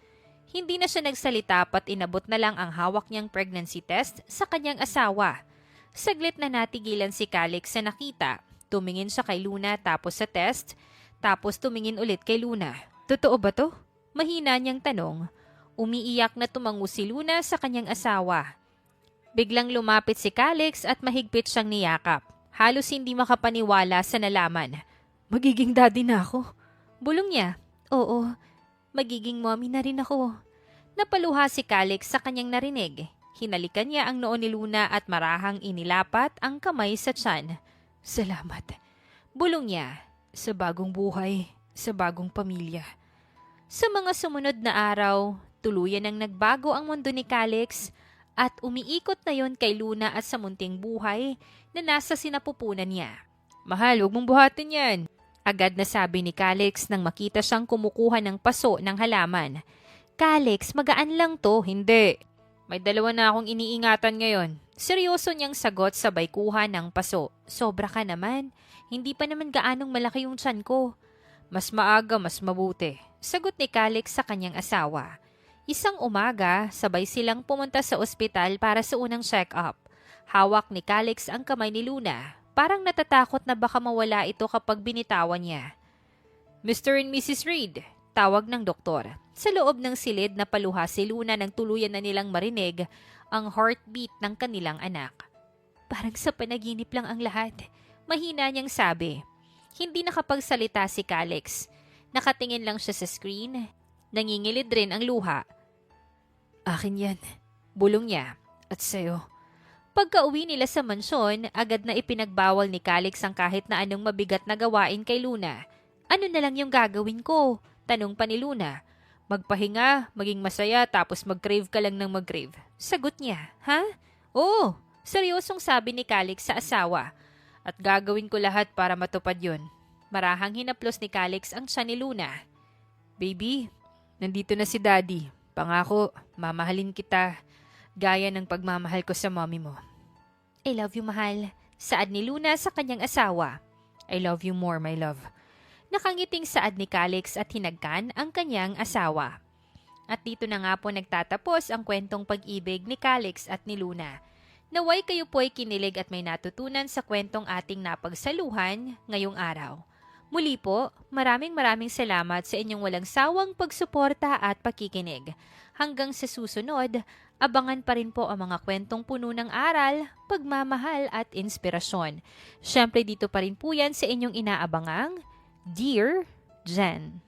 Hindi na siya nagsalita pat inabot na lang ang hawak niyang pregnancy test sa kanyang asawa. Saglit na natigilan si Calix sa nakita. Tumingin siya kay Luna tapos sa test, tapos tumingin ulit kay Luna. Totoo ba to? Mahina niyang tanong. Umiiyak na tumango si Luna sa kanyang asawa. Biglang lumapit si Calix at mahigpit siyang niyakap. Halos hindi makapaniwala sa nalaman. Magiging daddy na ako. Bulong niya. Oo, magiging mommy na rin ako. Napaluha si Calix sa kanyang narinig. Hinalikan niya ang noo ni Luna at marahang inilapat ang kamay sa tiyan. Salamat. Bulong niya. Sa bagong buhay, sa bagong pamilya. Sa mga sumunod na araw, tuluyan ang nagbago ang mundo ni Calix at umiikot na yon kay Luna at sa munting buhay na nasa sinapupunan niya. Mahal, huwag mong buhatin yan. Agad na sabi ni Calix nang makita siyang kumukuha ng paso ng halaman. Calix, magaan lang to. Hindi. May 2 na akong iniingatan ngayon. Seryoso niyang sagot sabay kuha ng paso. Sobra ka naman. Hindi pa naman gaanong malaki yung tiyan ko. Mas maaga, mas mabuti. Sagot ni Calix sa kanyang asawa. Isang umaga, sabay silang pumunta sa ospital para sa unang check-up. Hawak ni Calix ang kamay ni Luna. Parang natatakot na baka mawala ito kapag binitawan niya. Mr. and Mrs. Reed, tawag ng doktor. Sa loob ng silid na paluha si Luna nang tuluyan na nilang marinig ang heartbeat ng kanilang anak. Parang sa panaginip lang ang lahat. Mahina niyang sabi. Hindi nakapagsalita si Calix. Nakatingin lang siya sa screen. Nangingilid rin ang luha. Akin yan. Bulong niya. At sa'yo. Pagka-uwi nila sa mansyon, agad na ipinagbawal ni Calix ang kahit na anong mabigat na gawain kay Luna. Ano na lang yung gagawin ko? Tanong pa ni Luna. Magpahinga, maging masaya, tapos mag-crave ka lang ng mag-crave. Sagot niya. Ha? Oo, seryosong sabi ni Calix sa asawa. At gagawin ko lahat para matupad yun. Marahang hinaplos ni Calix ang tiyan ni Luna. Baby, nandito na si Daddy. Pangako, mamahalin kita. Gaya ng pagmamahal ko sa mommy mo. I love you, mahal. Saad ni Luna sa kanyang asawa. I love you more, my love. Nakangiting saad ni Calix at hinagkan ang kanyang asawa. At dito na nga po nagtatapos ang kwentong pag-ibig ni Calix at ni Luna. Naway kayo po ay kinilig at may natutunan sa kwentong ating napagsaluhan ngayong araw. Muli po, maraming salamat sa inyong walang sawang pagsuporta at pakikinig. Hanggang sa susunod, abangan pa rin po ang mga kwentong puno ng aral, pagmamahal at inspirasyon. Siyempre dito pa rin po yan sa inyong inaabangang Dear Jen.